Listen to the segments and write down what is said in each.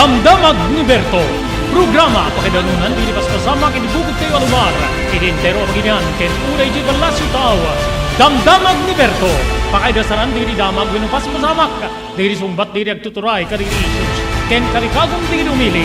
Damdamag ni Berto. Programa pakidalunan di pasama kinibugod kayo alumar. Identero maginian ken unay di balasyo tao. Damdamag ni Berto. Pakaidasaran diri damag winupas pasamak. Diri sumbat diri agtuturay kadiri issues. Ken karikagong diri umili.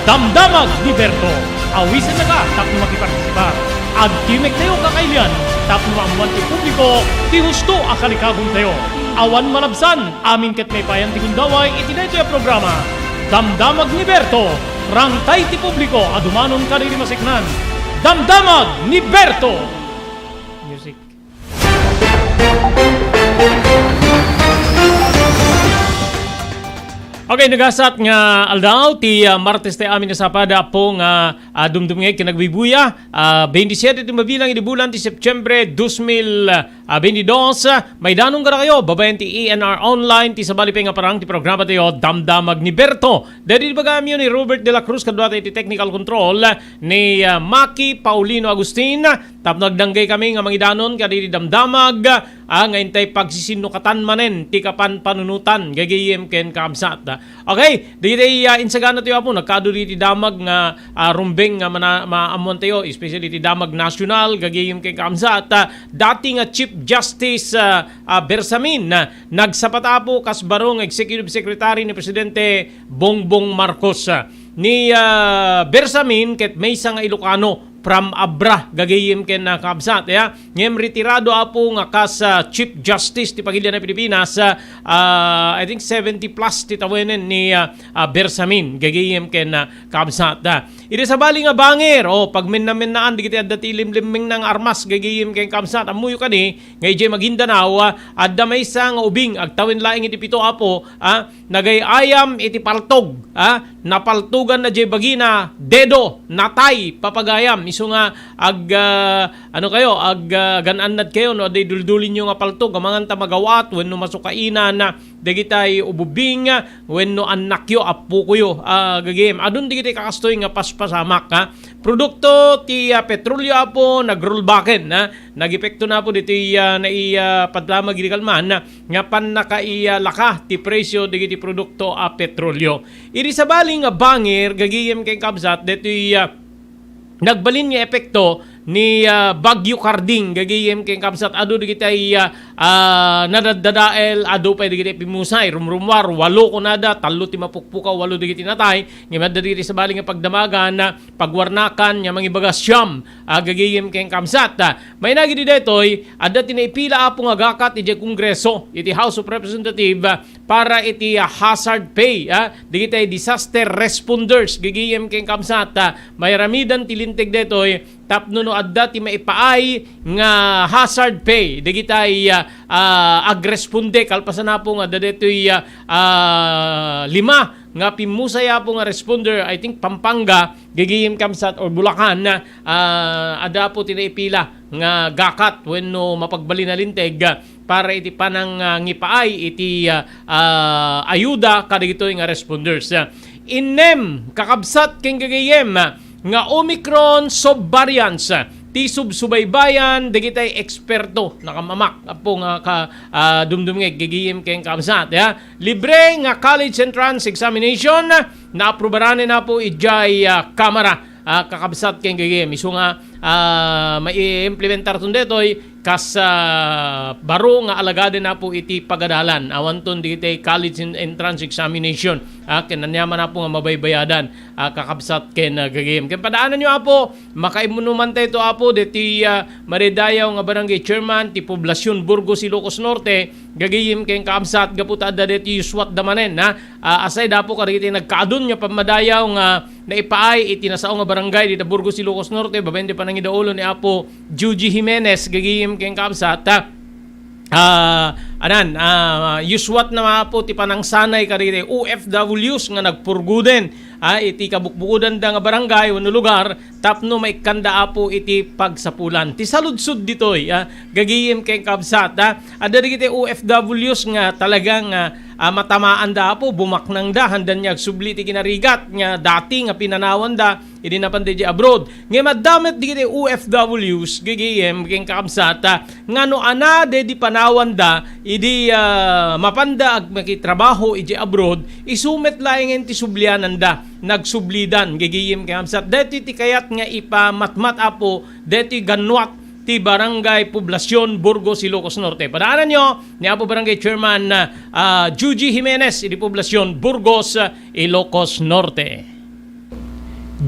Damdamag ni Berto. Awisan na ka tapno makipartisipar. Agtimek tayo kakailian. Tapno amuan ti publiko. Ti husto akalikagong tayo. Awan malabsan. Amin ket may payan ti gundaway itinay tayo programa. Damdamag ni Berto. Rangtay ti publiko adumanon kadiri masiknan. Damdamag ni Berto. Music. Okay, nagasat nga aldaw ti Martes tayo amin nasapada po nga dumdumngay kinagbibuya 27 ti mabilang di bulan ti Septyembre 2022 may danong gara kayo babayan ti ENR online ti sabali pa nga parang ti programa tayo Damdamag ni Berto. Dahil di bagamyo ni Robert De La Cruz kadwa ti technical control ni Maki Paulino Agustin tap nagdanggay kami nga mangidanon kadiri damdamag ngayon tayo pagsisinukatan manen ti kapan panunutan gagayem ken kaabsat. Okay, dito insagana tayo po nagkaduli ti damag nga rumbeng nga maamuan tayo, especially ti damag national gagayem ken kaabsat. Dating Chief Justice Bersamin nagsapata po kasbarong Executive Secretary ni Presidente Bongbong Marcos ni Bersamin ket may nga Ilocano from Abra gagayim ken kaabsat ya ngem retirado apo nga kas Chief Justice ti Pagilian ng Pilipinas I think 70 plus ti tawenen ni Bersamin gagayim ken kaabsat iti sabali nga banger pag minnaminaan digiti adda ti limliming ng armas gagayim ken kaabsat amuyo kani nga ije Maguindanao adda may nga ubing agtawin laing iti pito apo nagayayam iti paltog napaltugan na jay bagina dedo natay papagayam iso nga gananad kayo no day duldulin nyo nga paltog amangan ta magawat wenno masukainan na dagitay ububing wenno annakyo apu kuyo gagayem adun digitay kakastoy nga paspasamak produkto ti petrolyo apo nagrollbacken nagepekto na po dito padlamag gidikalman nga pan nakailaka ti presyo digiti produkto petrolyo. Iri sa baling bangir gagayem kay kabsat dito nagbalin nga epekto ni Bagyo Carding gagayem kay kabsat adu digitay nadadadael adu pa digitay pimusay rumrumwar walo ko nada talo ti mapukpukaw walo digiti natay nga madadiri sa baling nga pagdamagan pagwarnakan nya mangibaga siyam gagayem kay kabsat may nagidi detoy adda tinaipila apo nga gakat iti Kongreso iti House of Representative para iti hazard pay digitay disaster responders gagayem kay kabsat may ramidan tilinteg detoy tapno no adda ti maipaay nga hazard pay digitay agresponde kalpasan na po nga dadetoy lima nga pimusaya po nga responder I think Pampanga gagayem kamsat or Bulacan ada po tinaipila nga gakat wenno mapagbali na linteg para iti panang ngipaay iti ayuda kadigitoy nga responders inem kakabsat ken gagayem nga Omicron subvariants ti subsubaybayan digitay eksperto nakamamak apo nga dumdumngeg gigiyem ken kamsat libre nga college entrance examination na aprobaran na po ijay kamera kakabsat ken gigiyem isu nga mai-implementar tun detoy kas baro nga alagade na po iti pagadalan awanton digitay college entrance examination kinanyaman na po nga mabaybayadan kakabsat ken gagayem ken padaanan nyo apo makaimunuman tayo apo deti maridayaw nga barangay chairman ti poblasyon Burgos Ilocos Norte gagayem ken kakabsat gaputa adda deti yuswat damanen asay dapo kadagiti nagkaadun nya pamadayaw nga naipaay iti nasao nga barangay dita Burgos Ilocos Norte babende pa nang idaulo ni apo Juji Jimenez gagayem ken kabsat yuswat na po ti panang sanay karire OFWs nga nagpurguden iti kabukbukudan da nga barangay wano lugar tapno may kanda apo iti pagsapulan ti saludsud ditoy gagayem ken kabsat adda digiti OFWs nga talagang matamaan da po bumaknang da handan niya subli ti kinarigat nga dati nga pinanawan da idi napantay di abroad. Ngayon madamit di kiti OFWs gigiyem king kakamsat ngano ana de di panawan da idi mapanda ag makitrabaho iji abroad isumet laing ti sublianan da nagsublidan gigiyem kakamsat deti ti kayat nga ipamatmat apo deti ganwat ti Barangay Poblasyon, Burgos, Ilocos Norte. Padaanan nyo ni Apo Barangay Chairman Juji Jimenez, di Poblasyon, Burgos, Ilocos Norte.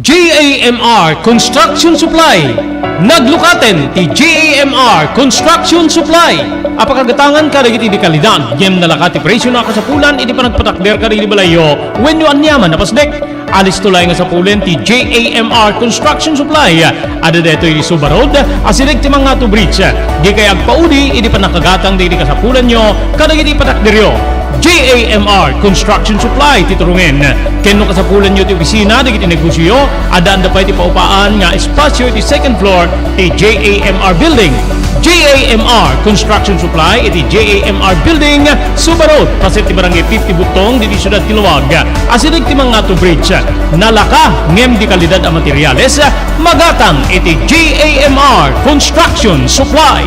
JAMR Construction Supply. Naglukaten ti JAMR Construction Supply. Apakagatangan ka rin iti kalidad. Yem nalakati presyo na kasapulan, iti panagpatakder ka rin balayo. When you anyaman napasdek, alis tulay nga sa pulen ti JAMR Construction Supply. Ada dito iti Subarod, asirig ti mga to bridge. Di kaya agpaudi, iti panakagatang di kasapulan nyo, kadag iti patakderyo. JAMR Construction Supply titurungin. Kenno kasapulan nyo ti opisina, di iti negosyo, adaan da pa iti paupaan nga espasyo iti second floor ti JAMR Building. JAMR Construction Supply iti JAMR Building Subarod pasit ti Barangay 50 Butong di Siyudad Tiluwag asirig ti mga to bridge nalaka ngem di kalidad a materyales magatang iti JAMR Construction Supply.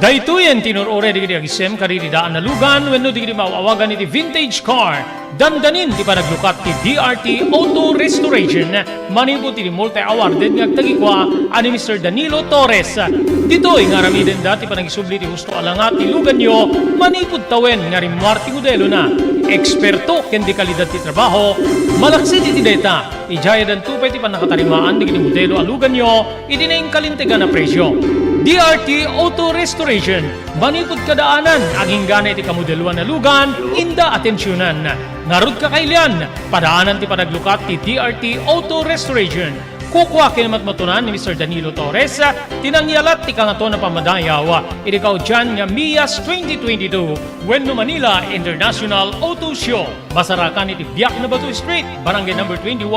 Daytoyen tinurore di agisem karididaan na lugan wenno di maawagan iti vintage car. Dandanin di panaglukat ti DRT Auto Restoration. Manipot ti multi-awarded nga tagikwa ani Mr. Danilo Torres. Ditoy nga ramiden dati panagisubli ti husto alangat ti lugan nyo manipod tawen nga rimwar ti modelo na. Eksperto ken di kalidad ti trabaho. Malaksid iti data. Ijaya dan tupay ti panakatarimaan di modelo alugan nyo iti na kalintegan na presyo. DRT Auto Restoration. Manipod kadaanan, aging gana iti kamodeluan na lugan, inda atensyonan. Narod ka kailian, padaanan ti panaglukat ti DRT Auto Restoration. Kukwa kinamatmatunan ni Mr. Danilo Torres, tinangyalat ti kangato na pamadayaw. Idikaw dyan nga Mias 2022, Wenno Manila International Auto Show. Masarakan iti Biak na Batu Street, Barangay number 21,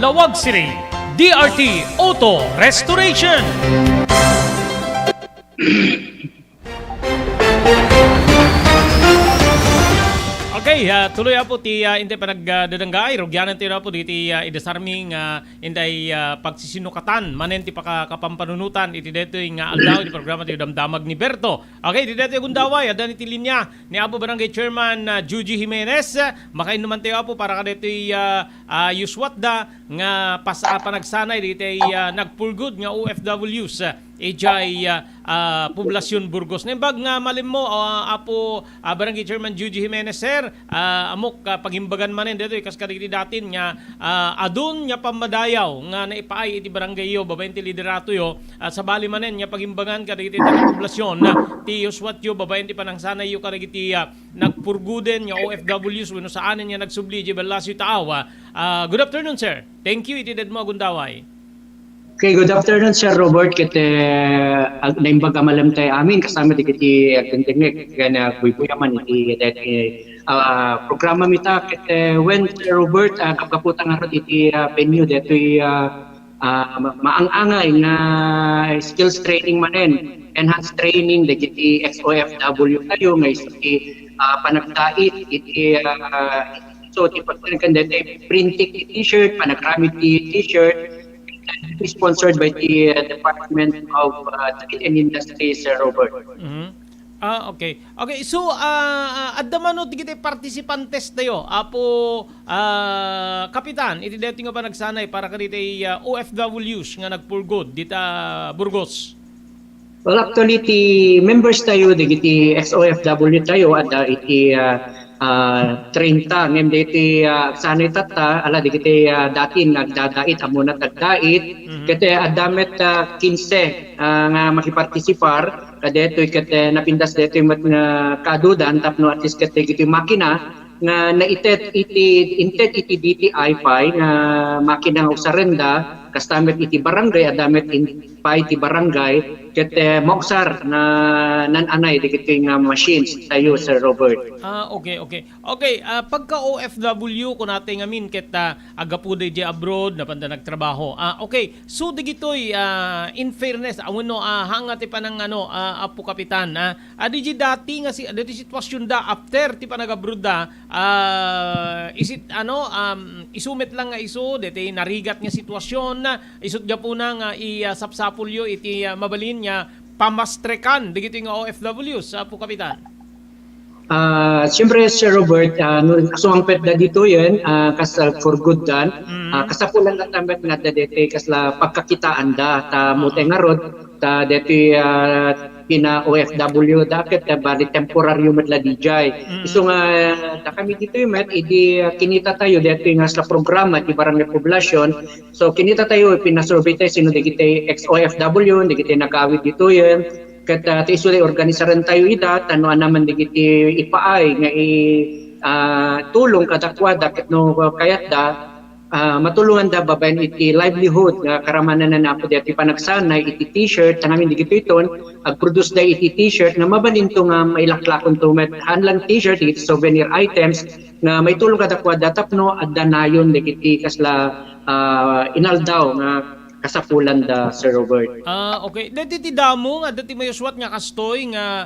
Lawag City. DRT Auto Restoration. Okay, tuloy po ti inte panagdadanggay rogyanan ti po diti idasarming inday pagsisinukatan manen ti pakakapampanunutan iti detoy nga aldaw ti programa ti damdamag ni Berto. Okay, ti detoy gundaway adan iti linya ni Apo Barangay Chairman Juji Jimenez makainuman tayo po para ka detoy yuswatda nga panagsanay diti nagpulgod nga OFWs ejay Poblasyon Burgos. Nembag nga malim mo Apo Barangay Chairman Juji Jimenez sir amok pagimbagan manen dito kas kaditi datin nga adun nga pamadayaw nga naipaay iti barangay yo babaen ti liderato yo sa bali manen nga pagimbagan kaditi ti poblasyon ti uswat yo babaen ti panangsanay yo kaditi nagpurguden nga OFWs wenno saanen nga nagsubli di Balasyo Taawa. Good afternoon sir. Thank you iti dedmo Gundaway. Okay, good afternoon Sir Robert. Kete naimbag amalam tayo amin kasama di kiti agdengdengek gana buibuyaman iti programa mita kete when Sir Robert kapkaputang arot iti venue detoy maang-angay nga skills training manen enhanced training di kiti XOFW tayo nga iti panagdait iti so ti pagkanikan detoy printing t-shirt panagramit t-shirt sponsored by the Department of Trade and Industry, Sir Robert. Mm-hmm. Okay. Okay, so adda mano tigiti participantes tayo. Apo kapitan, iti deti nga pa nagsanay para kaditi OFWs nga nagpulgod dita Burgos. Well, actually, ti members tayo, digiti XOFW tayo, at iti 30 ngem diti sanay tata ala digiti dati nagdadait amuna tagdait kete adamet 15 nga makipartisipar kadeto kete napindas deto mat nga kadudan tapno at least kete giti makina nga naitet iti DTI pay nga makina nga usarenda kastamet iti barangay adamet pay iti barangay ket moksar na nananay dagiti nga machines tayo Sir Robert. Okay. Pagka OFW ko natin ngamin ket agapu di abroad na panda nagtrabaho. Okay. So digitoy in fairness amuno hangati pa ng apo kapitan di dati nga dati sitwasyon da after ti pa nag-abroad da isit isumit lang nga iso deti narigat nga sitwasyon na isut po na nga isapsapulyo iti mabalin niya pamastrekan digito nga OFWs po kapitan. Siyempre Sir Robert, sumampet na dito yan, kasal for good dan, kasapulan na tambet nga dete kasla pagkakitaan da, ta mutay nga rod, ta dete pina OFW daket, bali temporaryo met la DJ. So nga, ta kami dito yung met, idi kinita tayo dete nga sa programa, di barangay poblasyon, so kinita tayo, pinasurvey tayo, sino di kita ex-OFW, di kita nag-awit dito yan, ket isuday organisaran tayo ida tanwa naman digiti ipaay nga tulong kadakwada ket no kayat da matulungan da babaen iti livelihood nga karamanan na napo dati panagsanay iti t-shirt namin digito iton ag-produce da iti t-shirt nga mabalinto nga mailaklakon to met hanlang t-shirt iti souvenir items nga may tulong kadakwada tapno adda nayon digiti kasla inaldaw nga kasapulan da Sir Robert. Okay. Dati ti damo nga dati mayuswat nga kastoy nga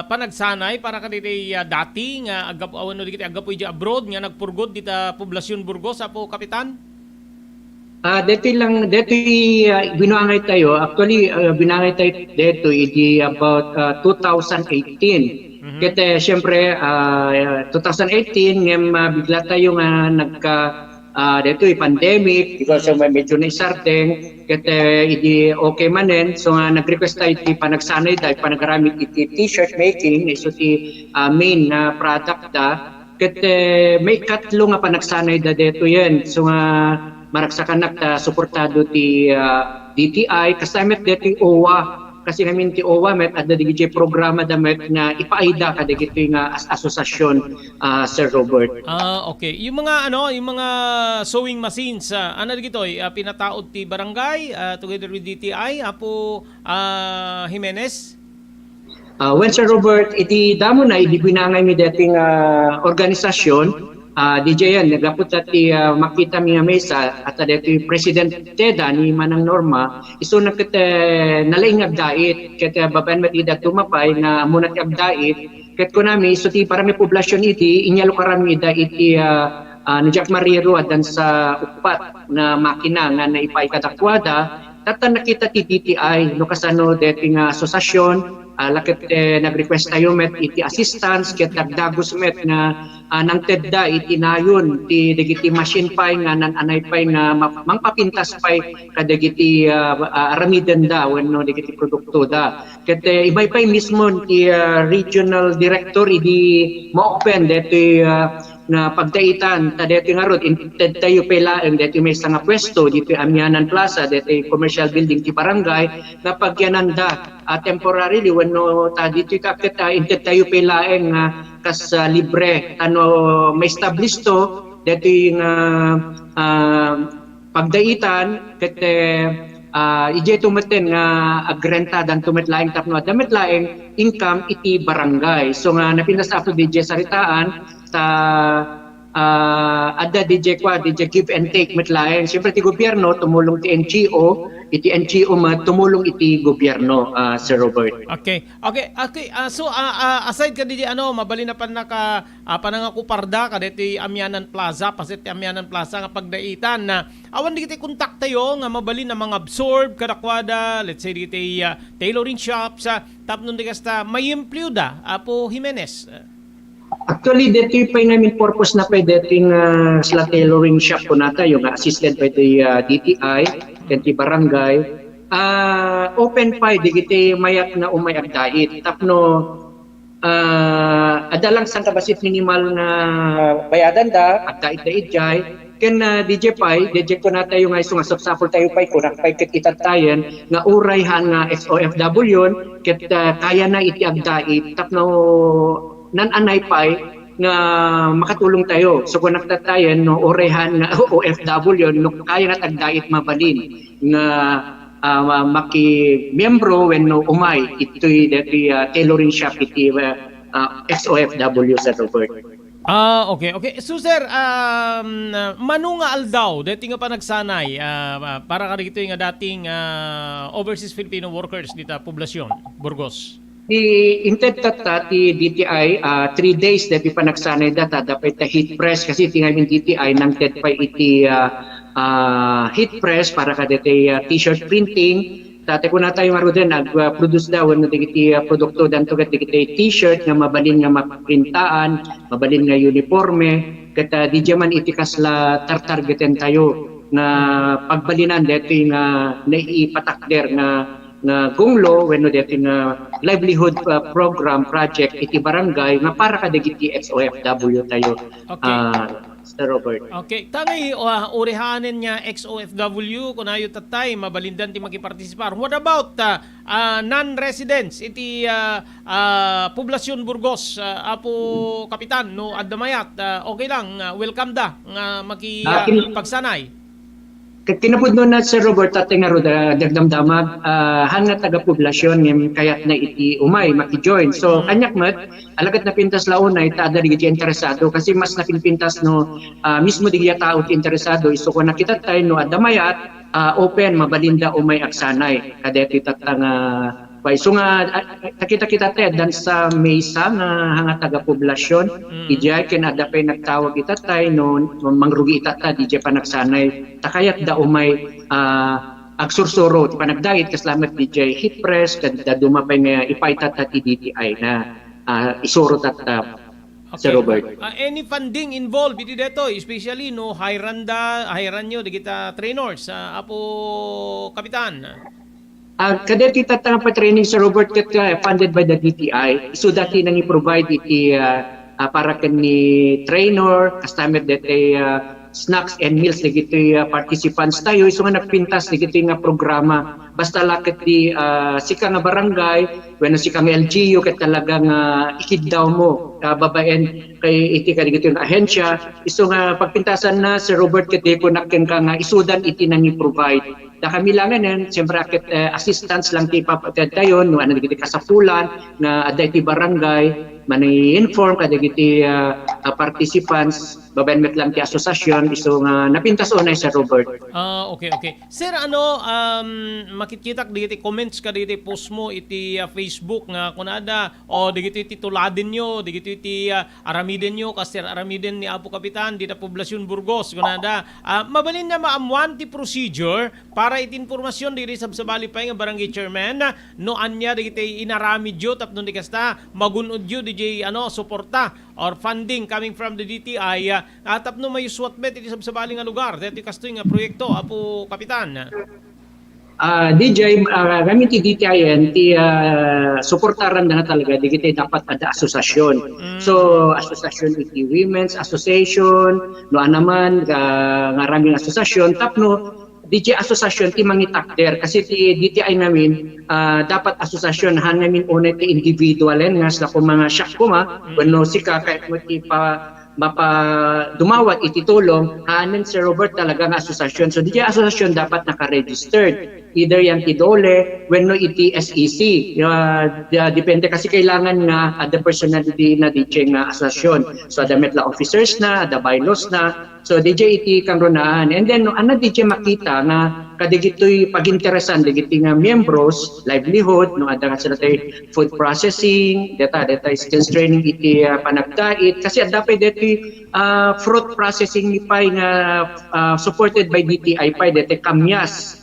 panagsanay para kaditi dati nga agapawano dikiti agapoy di abroad nga nagpurgod dita poblasyon Burgos apo kapitan. Dati binuangay tayo. Actually binangay tayo dito idi about 2018. Kaya siyempre 2018 ngem bigla tayo nga dito pandemic because medyo na isarteng kaya idi okay manen so nag-request tayo iti panagsanay dahil panagaramit iti t-shirt making iso ti main na product da kaya may katlo nga panagsanay da dito yan so maraksakan na suportado ti DTI kasamet dito OWA kasi namin ti OWA met at digiti programa da met nga ipaida kada gito nga asosasyon Sir Robert. Okay. Yung mga sewing machines digitoy pinataod ti barangay together with DTI apo Jimenez. When Sir Robert iti damo na idi binangay mi dating organisasyon DJ yan, nagapot ati makita mi nga mesa at dati President Teda ni Manang Norma iso nalaing agdait kaya babaen matida tumapay na muna ti agdait ket ko nami iso ti para may poblasyon iti inyalo karami da iti Jack Mariro adan sa upat na makina nga naipay kadakwada tatan nakita ti DTI no kasano dati nga asosasyon lakit nag-request tayo met iti assistance ket dagdagos met nga nang tedda iti nayon ti dagiti machine pay nga nananay pay nga mangpapintas pay kadagiti aramiden da wenno dagiti produkto da ket ibay pay mismo ti regional director idi mo-open deti na pagdaitan ta deti nga rod inted tayo pelaeng deti may nga pwesto dito Amianan Plaza deti commercial building ti barangay na pagyanan da temporarily wenno ta dito kakit inted tayo pelaeng kas libre may establish to deti nga pagdaitan ket ije tumeten nga agrenta dan tumetlaeng tapno dametlaeng income iti barangay so nga napindas after DJ saritaan ta adda DJ give and take metlaeng siyempre ti gobyerno tumulong ti NGO iti NGO tumulong iti gobyerno Sir Robert. Okay. So aside ka DJ mabali na pan naka panangakuparda kadeti Amianan Plaza pasit Amianan Plaza nga pagdaitan na awan di kita kontak tayo nga mabali na mga absorb kadakwada let's say diti tailoring shops tapnon di kasta may employda apo Jimenez. Actually, dito pa namin purpose na pwede dating sila tailoring shop ko nata, yung assisted by the DTI, kenti barangay. Open pa, digiti mayak na umayag dahit. Tapno, adalang sang kabasit minimal na bayadan da, at dahit da itjay. Ken DJ Pai, DJ ko nata yung nga isong asap-sapol tayo pa'y kunak pa'y kikitat tayo nga urayhan nga SOFW, ket kaya na iti agdait. Tapno, nananay pay nga makatulong tayo. So kung nagtatayan no orehan nga OFW no kaya nga tagdait mabalin nga maki-membro when no umay ito'y dati tailoring shop iti XOFW sa Robert. Okay, okay. So sir, mano nga aldaw, dati nga pa nagsanay, para ka dito yung dating overseas Filipino workers dito poblasyon, Burgos. Inted tata ti DTI 3 days dati pa nagsanay data dapat ta heat press kasi tingamin DTI nang ted pa iti heat press para ka dati t-shirt printing. Tate ko na tayo marudan nag-produce daw no digiti produkto danto ket digiti t-shirt nga mabalin nga maprintaan, mabalin nga uniforme ket di jaman iti kasla tartargeten tayo na pagbalinan deti nga naipatakder nga gunglo wenno deti nga livelihood program project iti barangay nga para ka digiti XOFW tayo. Okay. Sir Robert. Okay, tangi urihanin niya XOFW kunayo tatay mabalindan ti makipartisipar. What about non-residents iti poblasyon Burgos apo kapitan no Adamayat okay lang welcome da nga pagsanay. Kinapud nun na Sir Robert at nga ro dagdamdamag hanga taga-poblasyon ngem kayat na iti umay maki-join. So kanyak mat alagat na pintas launay ta ada digiti interesado kasi mas napinpintas no mismo digya tao ti interesado iso ko nakita tayo no Adamayat open mabalinda umay aksanay kada kita nga so nga kita dan sa mesa nga hanga taga-poblasyon ijay ken adapay nagtawag itatay no mangrugi itata DJ pa nagsanay takayat da umay agsursuro ti panagdait kaslamat DJ hit press kadda dumapay nga ipaitata ti DTI na isuro tata. Okay. Sir Robert. Any funding involved iti dito especially no hiran nyo digita trainers apo kapitan. Kadeti tatang pa-training sa Robert ket funded by the DTI. So dati nang i-provide iti para kani trainer, customer dati snacks and meals digiti participants tayo. So nga nagpintas digiti nga programa. Basta lakit di sika nga barangay, when sika nga LGU ket talagang ikid daw mo babaen kay iti ka digiti nga ahensya. Iso nga pagpintasan na si Robert ket di ko nakken ka nga isudan iti nang i-provide. Da kami lang ngayon, siyempre akit assistance lang ti papatid tayo, no, ano digiti kasapulan, na aday ti barangay, mani-inform kada digiti participants, babayan met lang ti asosasyon, iso nga napintas unay sa Robert. Okay, okay. Sir, makikitak digiti comments ka digiti post mo iti Facebook nga kunada, o digiti tituladin nyo, digiti ti aramiden nyo, kasi aramiden ni Apo Kapitan, dita Poblasyon Burgos, kunada, mabalin na maamuan ti procedure, para iti informasyon diri sabsabali pa nga barangay chairman no anya digiti inaramid yo tapno di kasta magunod yo DJ suporta or funding coming from the DTI tapno may swat bet iti sabsabali nga lugar dati kastoy nga proyekto Apo Kapitan. DJ kami ti DTI ti suportaran na talaga digiti dapat ada asosasyon. So asosasyon iti women's association no anaman nga raming asosasyon tapno DJ asosasyon ti mangitakder kasi ti DTI namin dapat asosasyon han namin una ti individualen nga sa mga siyak kuma wenno sika kahit mo ti mapa dumawat iti tulong hanan si Robert talaga nga asosasyon. So DJ asosasyon dapat naka-registered either yan ti DOLE wenno iti SEC. Depende kasi kailangan nga ada personality na DJ nga asosasyon. So ada metla officers na, ada bylaws na. So DJ iti kangronaan. And then ano DJ makita nga kadigitoy paginteresan digiti nga membros livelihood no ada nga sila tay food processing data skills training iti panagdait kasi ada pa deti fruit processing ni pay nga supported by DTI pay deti kamyas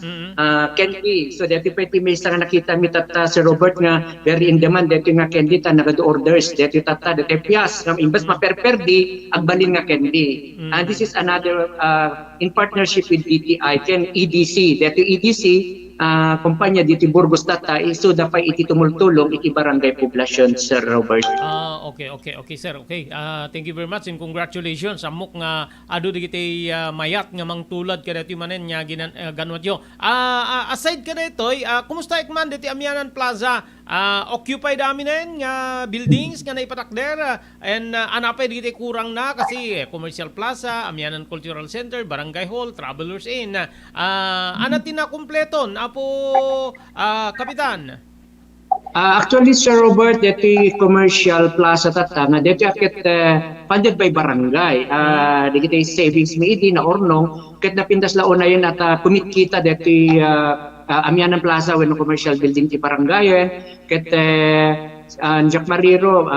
candy so deti pa iti may nga nakita mi tata si Robert nga very in demand deti nga candy ta nagado orders deti tata deti pias nga imbes maperperdi agbalin nga candy and this is another in partnership with DTI ken EDC dati EDC kumpanya dito Burgos data iso dapat iti tumultulong iti barangay poblasyon Sir Robert. Okay sir. Okay. Thank you very much and congratulations amok nga adu digiti mayat nga mangtulad kada ti manen nya ganwat yo. Aside kada itoy kumusta ikman diti Amianan Plaza? Occupied amin nga buildings nga naipatakder and anapay digiti kurang na kasi commercial plaza, Amianan Cultural Center, Barangay Hall, Travelers Inn. Anatin na kumpleton Apo Kapitan. Actually, Sir Robert, dito commercial plaza tata nga dito akit funded by barangay. Dito savings mi idi na ornong ket napindas laon na yun at kumikita dito Amianan Plaza when commercial building ti barangay ket Jack Mariro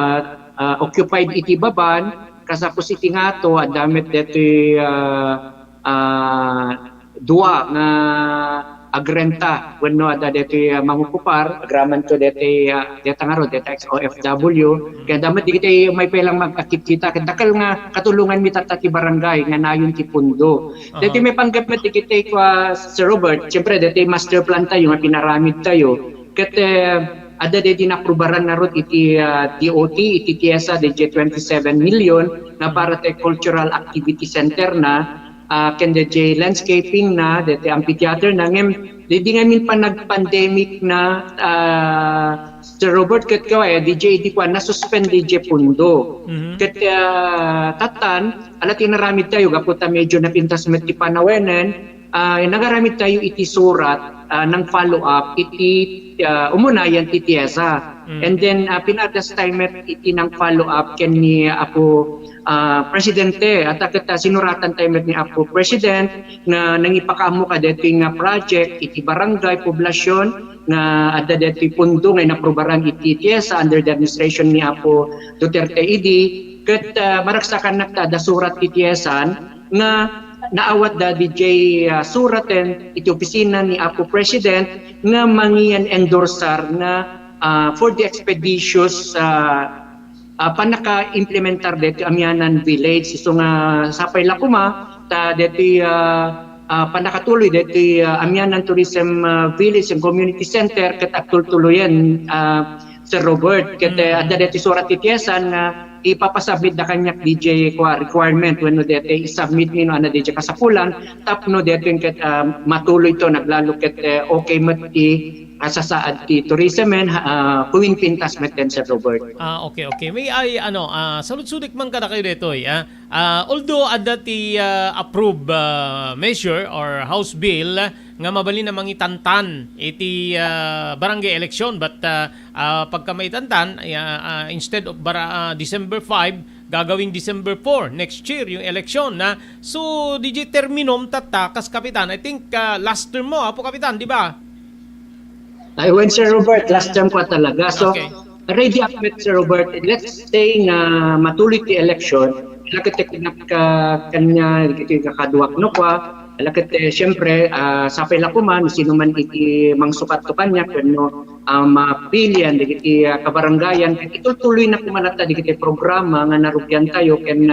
occupied iti baban kasapos iti ngato at damit dito dua nga agrenta wenno ada deti mangukupar agraman to deti deta nga ro deta XOFW kaya dapat di may pelang magakit kita kadakal nga katulungan mi tatati barangay nga nayon ti pundo deti may panggap met kita Sir Robert syempre deti master plan tayo nga pinaramid tayo ket ada deti naprubaran na rot iti DOT iti TIESA deti 27 million na para te cultural activity center na ken DJ landscaping na dete amphitheater na ngem di ngamin pa nag-pandemic na Sir Robert ket ko DJ di ko na suspend DJ pundo ket tatan ala tinaramid tayo gaputa medyo napintas met ti panawenen nagaramid tayo iti surat ng follow up iti umunayan ti TIESA and then pinadas time iti ng follow up ken ni Apo Presidente at sinuratan tayo ni Apo President na nangipakamo ka dating project iti barangay poblasyon na ada dati pundo nga naprubaran iti TIESA under the administration ni Apo Duterte idi ket maraksakan nakta surat iti TIESA nga naawat da DJ suraten iti opisina ni Apo President nga mangian endorsar na for the expeditious panaka-implementar dito Amianan Village so nga sapay lakuma ta dito panakatuloy dito Amianan Tourism Village and Community Center ket agtultuluyan Sir Robert ket adda dito surat ti TIESA na ipapasabit na kanyak DJ requirement when no dito i-submit nino ana DJ kasapulan tapno dito ket matuloy to naglalo ket okay mati sasaad ti tourism kuwing pintas meten Sir Robert. Okay. May ay salut-sudik man kada kayo dito although adda ti approve measure or house bill nga mabali na mangitantan iti barangay election but pagka maitantan instead of December 5 gagawing December 4 next year yung election na so DJ terminum tatakas Kapitan I think last term mo Apo Kapitan di ba? I went Sir Robert last time ko talaga. So ready up with Sir Robert. Let's say na matuloy ti election. Lakit kanya kakaduak no kwa. Lakit syempre sa pela ko man sino man iti mangsukat to kanya kuno mapilian digiti kabarangayan itutuloy na kumanata digiti programa nga narugyan tayo ken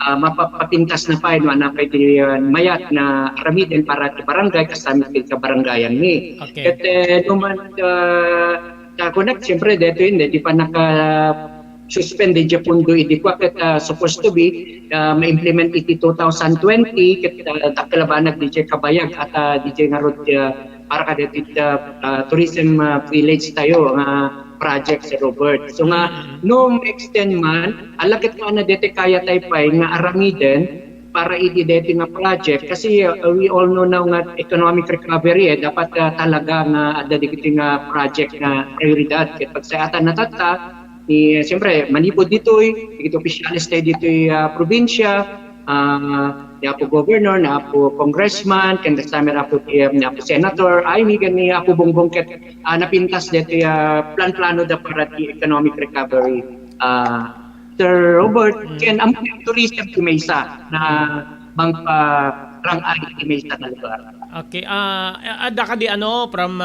mapapapintas na pa na pwede mayat na aramiden para ti barangay kasama ti kabarangayan ni ket numan connect syempre dito hindi di pa naka suspended yung pundo iti kwa ket supposed to be ma-implement iti 2020 ket takalabanag DJ kabayag at DJ nga rod para ka dito tourism village tayo nga project si Robert. So nga no extend man alakit ka na dito kaya tayo pa nga aramiden para iti dito nga project kasi we all know now nga economic recovery dapat talaga nga ada dito nga project nga prioridad ket pagsaatan natata siyempre manipod dito'y dito opisyalis tayo dito'y probinsya ni Apo Governor, ni Apo Congressman, kan kasama ni Apo Senator, ay may gani Apo Bongbong ket napintas dito'y plan-plano da para di economic recovery. Sir Robert, ken ang tourism ti Mesa na bang rang-ay ti Mesa na lugar. Okay, ada ka di from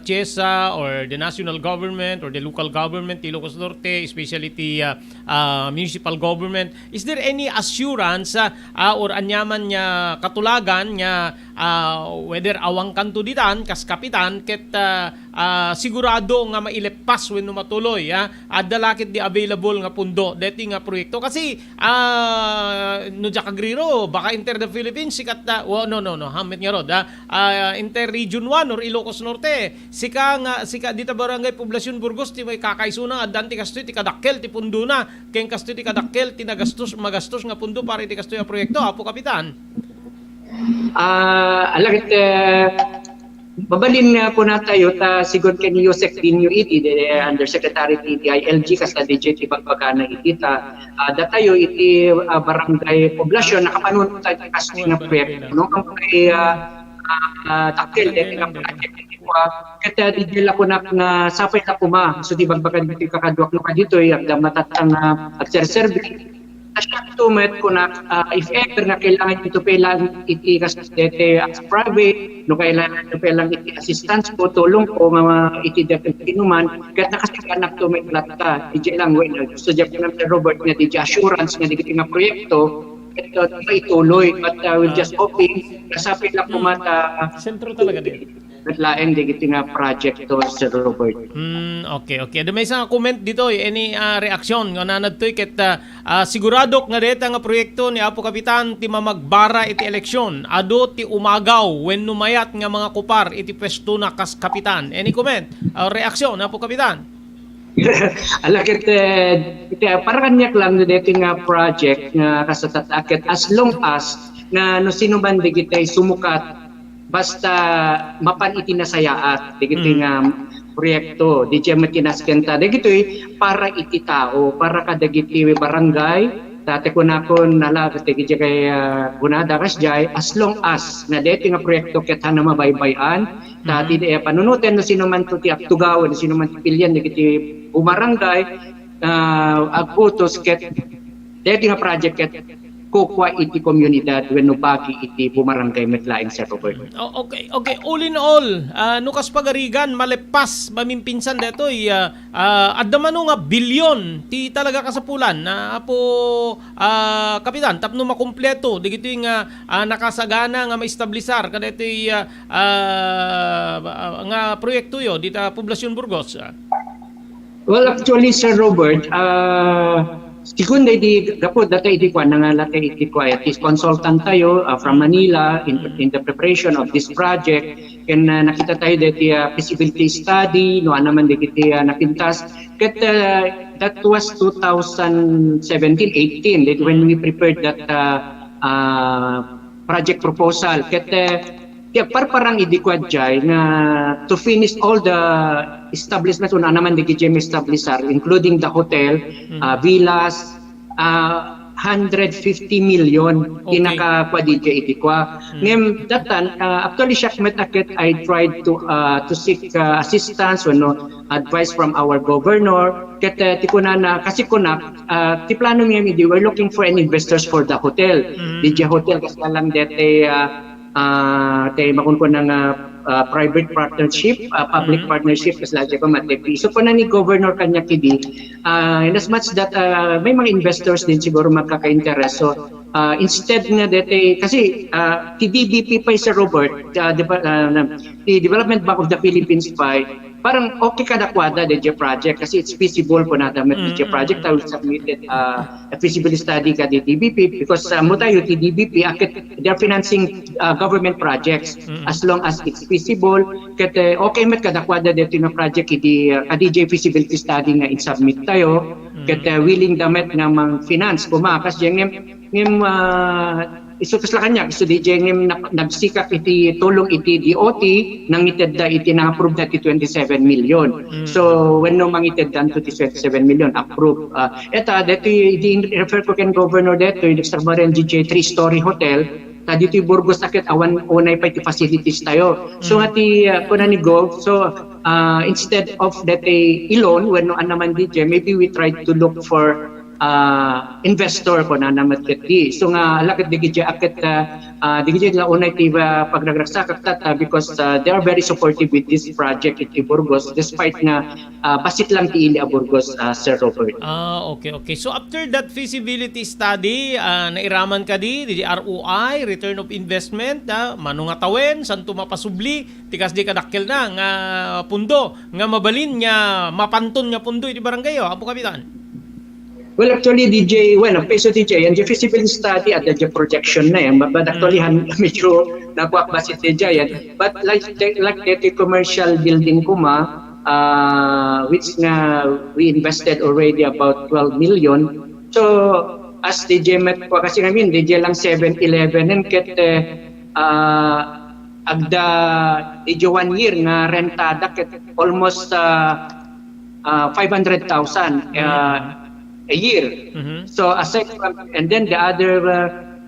TIESA or the national government or the local government, the Ilocos Norte, especially the municipal government, is there any assurance or anyaman niya katulagan niya whether awang kanto ditan kas Kapitan ket sigurado nga mailepas wenno matuloy adda lakit di available nga pundo deti nga proyekto kasi no jakagriro baka inter the Philippines sikat no hamit nga rod inter region 1 or Ilocos Norte sika dita barangay poblasyon Burgos ti may kakaisuna addan ti kastoy ti kadakkel ti pundo na ken kastoy ti kadakkel ti magastos nga pundo para ti kastoy a proyekto Apo Kapitan. Alakit babalin nga po na tayo ta sigod kay ni Yusek Dinyo iti Undersecretary ti DILG kas na DJ ti pagpagana iti datayo iti barangay poblasyon nakapanun tayo kasi nga proyekto no ang kay takil dito nga project kaya di ko na sapay na kuma so di bagbagan dito kakadwak no kadito yung matatang agserserve tumet ko na if ever na kailangan ito pelang iti kasi as private no kailangan ito pelang iti assistance ko tulong ko mga iti dapat inuman kahit nakasikanak tumet latta iti lang when gusto dyan ko ng Robert nga iti assurance nga iti nga proyekto ito ituloy but we're just hoping kasapit lang kumata sentro talaga din lain di iti nga project to Sir Robert. Okay. Ada may isang comment dito, any reaksyon nga nanadtoy ket siguradok nga deta nga proyekto ni Apo Kapitan ti mamagbara iti eleksyon. Ado ti umagaw when numayat nga mga kupar iti pwesto na kas kapitan. Any comment? Reaksyon Apo Kapitan? Alakit para kanyak lang dito nga project nga kasatatakit as long as na no sino man digitay sumukat basta mapan itinasayaat digiti nga proyekto di jay matinaskenta digiti para iti tao para kadagiti barangay dati ko nakon nala digiti kay gunada kas jay as long as na deti nga proyekto ket na mabaybayan dati panunuten no sino man to ti aktugaw no sino man ti pilyan digiti umarangay agputos ket deti nga project ket kukwa iti komunidad wenno bagi iti bumarangay metlaing Sir Robert. Okay. All in all, nukas pagarigan malepas mamimpinsan detoy adda mano nga bilyon ti talaga kasapulan na Apo Kapitan tapno makumpleto digitoy nga nakasagana nga maestablisar kadetoy nga proyekto yo dita Poblasyon Burgos. Well, actually Sir Robert, Sikunda iti gapod data iti kwa nangalate iti kwa is consultant tayo from Manila in the preparation of this project and nakita tayo dati feasibility study no naman diti napintas ket that was 2017-18 that when we prepared that project proposal ket parang idikwa jay na to finish all the establishments una naman di gem establisar including the hotel villas 150 million pinaka kwa DJ idikwa ngem datan actually Shakmet Akit I tried to seek assistance no advice from our governor ket tikunana kasi kunak ti plano ngem idi we're looking for an investors for the hotel DJ hotel kasi lang dete tayo makunkun ng private partnership, public partnership kasi lagi pa matepi. So po na ni Governor kanya kidi, in as much that may mga investors din siguro magkaka-interest. So instead nga dete, kasi TDBP pa Sir Robert, the Development Bank of the Philippines pa, parang okay kada kwada DJ project kasi it's feasible po natin DJ project. I will submitted a feasibility study ka di TDBP because mo tayo TDBP they're financing government projects as long as it's feasible ket okay met kada kwada dito na project di DJ feasibility study nga i-submit tayo ket willing damet nga mang finance kumakas ngem isukas la kanya gusto di ngem nagsikap iti tulong iti DOT nang ited da iti na-approve na iti 27 million. So when no mangited dan to 27 million approve. Eta dito i-refer ko ken governor dito yung Extravaran GJ 3-story hotel dito Burgos akit awan unay pa iti facilities tayo. So ati kuna ni Gov so instead of that alone when no naman DJ maybe we try to look for investor ko na namat kati so nga lakit digit akit digit la unay tiba pagragraksak tata because they are very supportive with this project in Burgos despite na basit lang ti ili Burgos Sir Robert. Okay. So after that feasibility study nairaman ka di ROI return of investment manungatawen santo mapasubli tikas di kadakkel na nga pundo nga mabalin nga mapanton nga pundo iti barangay Apo Kapitan. Well, actually, DJ, peso DJ, yung feasibility study at the projection na yan. But actually, medyo nakuha ba si DJ yan. But like the commercial building ko which na we invested already about 12 million. So, as DJ met ko, kasi namin, DJ lang 7-11 and agda medyo 1 year nga rentada ket almost 500,000 a year. So aside from, and then the other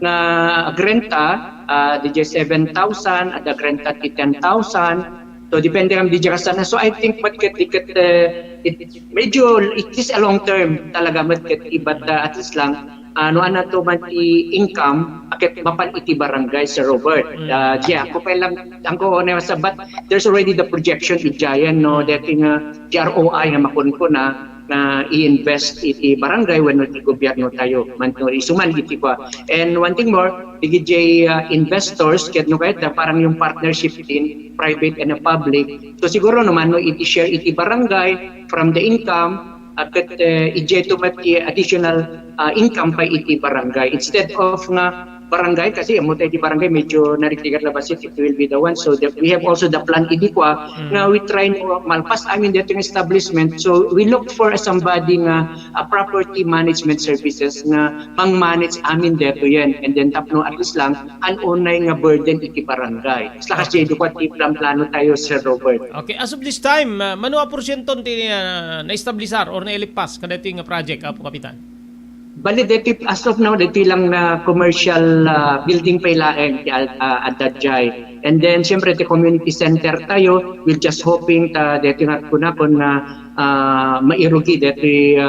na agrenta DJ 7,000 at agrenta 10,000. So depende kami DJ kasana. So I think medyo it is a long term talaga matket ibat at least lang ano to man income akit mapan iti barangay sa Robert. Yeah, ko pa lang ang ko sa but there's already the projection in Giant no dating ROI nga makunko na i-invest iti barangay when iti gobyerno tayo man no isuman iti pa. And one thing more, DJ investors ket no kahit parang yung partnership din private and public. So siguro naman no iti share iti barangay from the income at i-jeto mati additional income pa iti barangay instead of nga barangay kasi amo tayo di barangay medyo nariktigat labas it will be the one so that we have also the plan idikwa na we try no malpas amin dito yung establishment so we look for somebody nga property management services nga mang-manage amin dito yan and then tapno at least lang an unay nga burden iti barangay isla kasi idikwa ti plano tayo Sir Robert. Okay, as of this time mano a porsyenton ti na-establisar or na-elipas kada ti nga project Apo Kapitan? Bali, dito as of now, dito lang na commercial building pa ilaeng at Dadjay. And then, siyempre, the community center tayo, we're just hoping dito nga kunakon na mairugi dito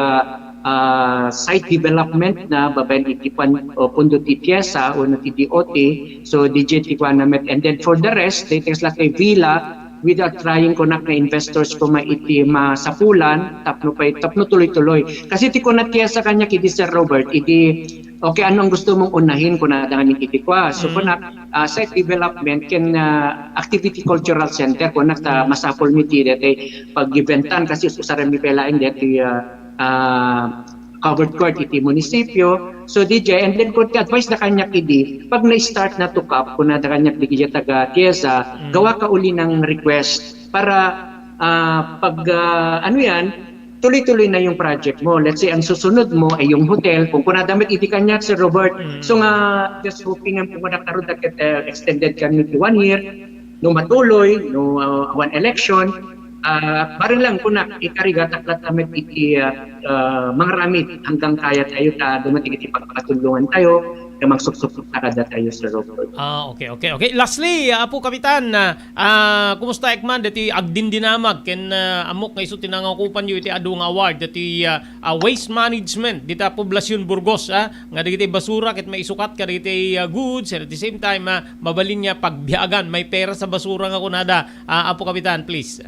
site development na babayan itipan o pundo ti pyesa o na ti DOT. So, DJ tikwan namin. And then, for the rest, dito nga kay villa, without trying ko na investors ko maiti masapulan tapno tuloy-tuloy kasi ti ko natya sa kanya kiti Sir Robert iti okay anong gusto mong unahin ko na dangan iti kwa so ko na site development ken activity cultural center ko na masapol miti dete pag-eventan kasi usarami pelain dete covered court iti munisipyo so DJ and then ko advice na kanya kidi pag na-start na to kap ko na kanya kidi taga Tiesa gawa ka uli ng request para pag ano yan tuloy-tuloy na yung project mo let's say ang susunod mo ay yung hotel kung kunadamit iti kanya Sir Robert so nga just hoping ang pumunakaroon na extended kami 1 year no matuloy no one election barang lang kuna ikariga taklat namin iti mga ramit hanggang kaya tayo dumating iti pagpatulungan tayo na magsuksok kada tayo sa Robert. Okay. Lastly, Apo Kapitan, kumusta ekman dati agdin dinamag ken amok nga isu tinangakupan yu iti adung award dati waste management dita poblasyon Burgos nga dagiti basura ket maisukat ka dagiti goods and at the same time mabalin niya pagbiagan may pera sa basura nga kunada. Apo Kapitan, please.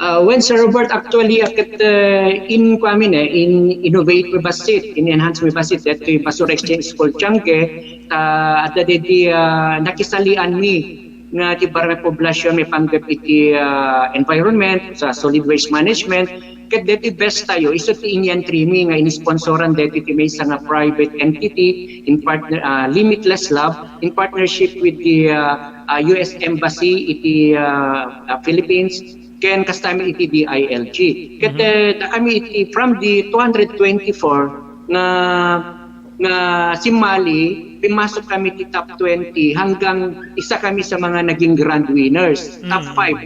When Sir Robert actually in Innovate Wibasit, in Enhance Wibasit, that Basura Exchange School Changke, at the nakisalian mi nga ti barangay poblasyon may panggap iti environment sa solid waste management ket deti best tayo iso ti inyan trimi nga inisponsoran deti ti may nga private entity in partner Limitless Lab in partnership with the US Embassy iti Philippines ken kastami iti DILG. Ket kami iti from the 224 nga simali pimasok kami ti top 20 hanggang isa kami sa mga naging grand winners. Top 5.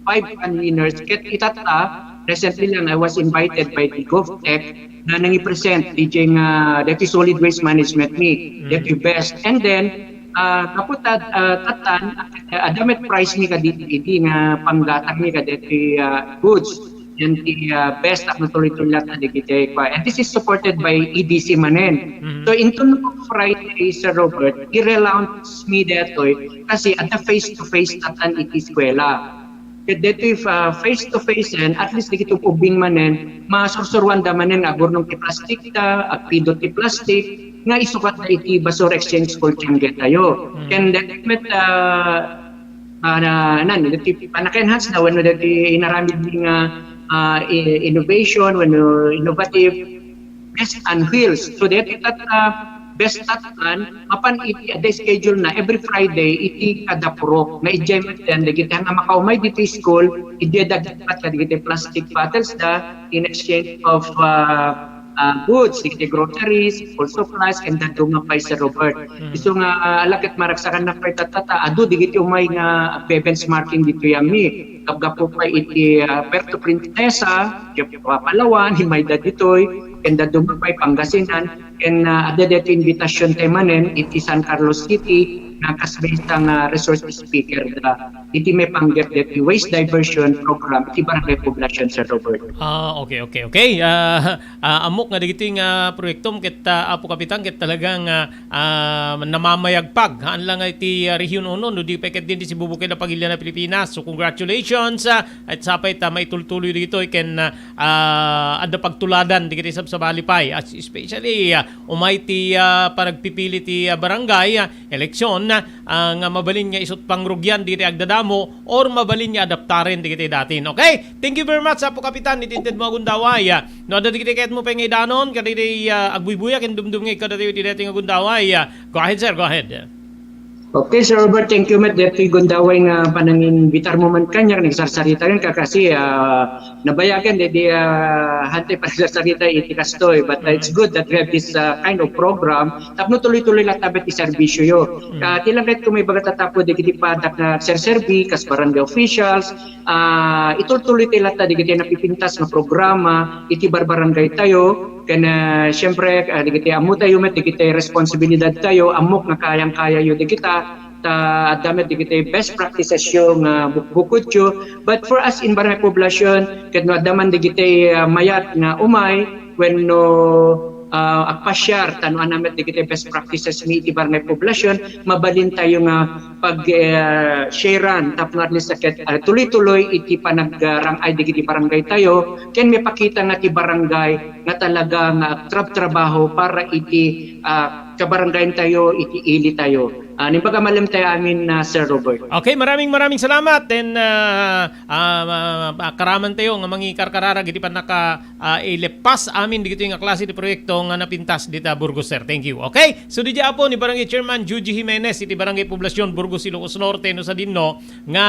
5 grand winners. Ket itata recently lang I was invited by the GovTech na nangi-present DJ nga dati solid waste management meet, dati best. And then kaputad tatan adamet price mi kaditi nga panggatag mi kaditi goods and the best at tuloy-tuloy na digite pa and this is supported by EDC manen so into Friday Sir Robert i-relaunch mi detoy kasi at the face-to-face tatan iti eskwela dito face-to-face and at least dito ubing manen masursurwan da manen agor ng ti plastic ta agpido ti plastic nga isukat na iti Basura Exchange School Changke tayo. And that met panaka-enhance na when dati inaramid nga innovation, when innovative best on wheels. So dati best tatan mapan iti ada schedule na every Friday iti kada puro na enjoyment den dagiti nga makaumay dito school iti dagdag pat kadagiti plastic bottles da in exchange of goods, digiti groceries, food supplies, and the dumapay sa Robert. So nga alakit maragsakan na pay tatata, adu digiti umay nga benchmarking dito yami. Kapga po pa iti Puerto Princesa, Palawan, himay da ditoy, and the dumapay Pangasinan, and ada dito invitation temanen iti San Carlos City, nakasbitang resource speaker iti may panggap dito waste diversion program iti barangay poblasyon sa Robert. Okay. Amok nga digito yung proyektom ket Apo Kapitan ket talagang namamayagpag. Haan lang iti Region 1 no di pa ket din si Bubukid na Pagilya na Pilipinas. So congratulations at sapay ta maitultuloy dito ken adda pagtuladan digiti sa Balipay. Especially umay ti panagpipili ti barangay eleksyon nga mabalin nga isut pangrugyan diti agdadamo or mabalin nga adaptaren digiti datin. Okay? Thank you very much Apo Kapitan itinted mo agundaway. No adda digiti ket mo pengay danon kaditi agbuybuya ken dumdum nga kadati ti dating agundaway. Go ahead sir, go ahead. Okay, Sir Robert, thank you, Matt. Dito gundaway nga panangin bitar mo man kanya, nagsasarita rin ka kasi nabayagan, hindi hante pa nagsasarita iti kastoy. But it's good that we have this kind of program. Tapno tuloy-tuloy lang tabet iserbisyo yo. Tilang kahit kung may bagatatakpo, di kiti padak na serserbi, kas barangay officials, ituloy-tuloy tayo di kiti napipintas na programa, iti barbarangay tayo, kaya siyempre, di kita amo tayo, di kita responsibilidad tayo, amok na kayang-kaya yun di kita, damit di kita best practices yung bukod yun. But for us in Barangay Poblasyon, kaya adaman di kita mayat na umay, when no agpasyar, tanuan namin di kita best practices ni iti Barangay Poblasyon, mabalin tayo nga pag-sharean, tapos nga at least tuloy-tuloy iti panag-rangay di kiti barangay tayo, kaya may pakita nga ti barangay nga talaga nga trabaho para iti kabarangay tayo, iti ili tayo. Nimbaga malam tayo amin Sir Robert. Okay, maraming salamat and karaman tayo nga mangi karkarara giti pa naka ilepas amin digito yung klase di proyekto nga napintas dita Burgos sir. Thank you. Okay? So di po ni Barangay Chairman Juji Jimenez iti Barangay Poblasyon Burgos Ilocos Norte no sa dinno nga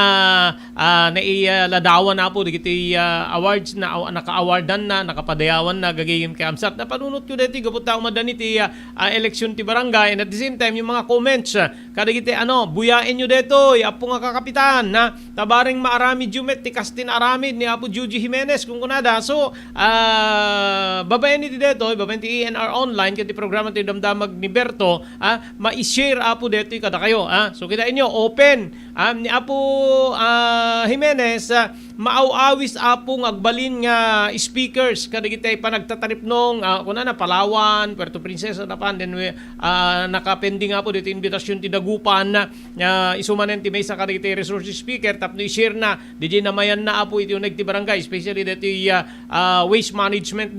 nailadawan na po digiti awards na naka-awardan na nakapadayawan na gagayim kay Amsat na panunot ko dito gapot taong madan iti eleksyon ti barangay and at the same time yung mga comments kada giti buyain nyo dito apo nga kakapitan na tabaring maarami jumet ti kastin aramid ni Apo Juji Jimenez kung kunada. So babayan iti dito babayan ti ENR online kiti programa ti damdamag ni Berto ma-share Apo dito kada kayo so kita inyo open ni Apo Jimenez maaw-awis Apo agbalin nga speakers kada giti panagtatarip nung kunana Palawan, Puerto Princesa na pan then nakapending Apo dito invitasyon ti dagupan na isumanen ti maysa kada iti resource speaker tapno i-share na DJ namayan na Apo iti uneg ti barangay especially dito waste management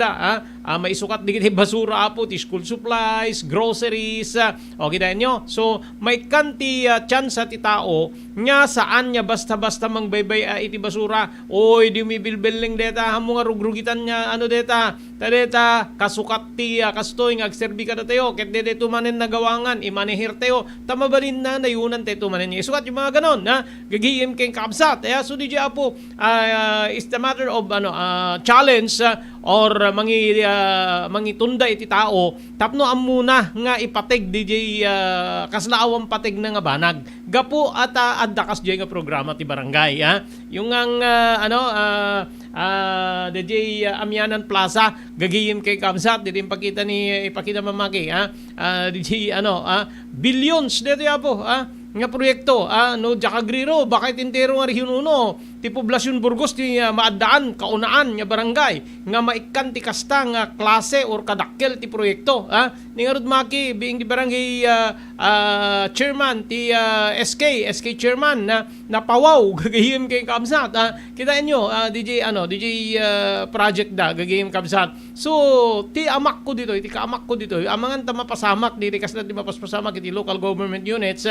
maisukat di kiti basura Apo ti school supplies, groceries o kita nyo. So may kanti chance ti tao nga saan nya basta-basta mangbaybay iti basura oy di umibilbiling deta hamo nga rugrugitan nya deta tadeta kasukat ti kastoy nga agserbi kada tayo ket dede tumanen nagawangan imanehir tayo tamabalin na nayunan tayo tumanen niya sukat yung mga ganon gagiyim keng kapsat so di Apo is the matter of challenge or mangitunda iti tao tapno amuna nga ipateg DJ kaslaawang pateg na nga banag gapo at addakas DJ nga programa ti barangay yung ang DJ Amianan Plaza gagiyim kay Kamsat dito ipakita mamaki DJ billions dito Apo nga proyekto no Jakagriro bakit intero nga Region 1 ti Poblasyon Burgos ti maadaan kaunaan nga barangay nga maikan ti kasta nga klase or kadakkel ti proyekto ni nga rod maki being di barangay chairman ti SK chairman na pawaw gagayim kay Kamsat kita inyo DJ project gagayim Kamsat so ti amak ko dito iti kaamak ko dito amangan ta mapasamak diri kasla ti mapaspasamak iti local government units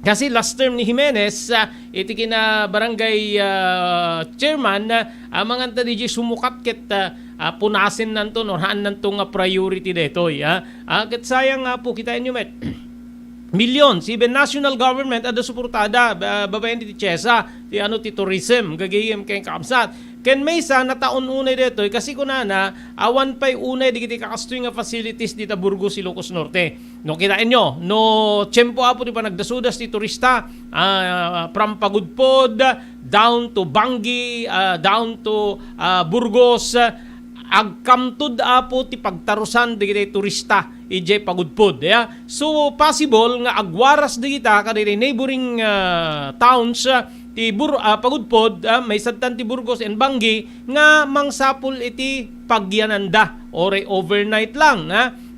kasi last term ni Jimenez, iti kina barangay chairman, mga ta DJ sumukat ket punasin nanto or haan nanto nga priority detoy. Ket sayang nga po kita inyo met. Millions, even national government ada suportada babayan ti Chesa ti ti tourism gagayem kay Kamsat ken maysa na taon unay dito kasi kunana awan pay unay digiti kakastoy nga facilities dita Burgos, Ilocos Norte. No kitain nyo, no tiyempo apo di pa nagdasudas ti turista from Pagudpod down to Bangi, down to Burgos, agkamtud apo ti pagtarusan digiti turista ije Pagudpod. Yeah? So possible nga agwaras digita kadiri neighboring towns ti Pagudpod, may sadtan ti Burgos and Bangi nga mangsapul iti pagyananda or overnight lang.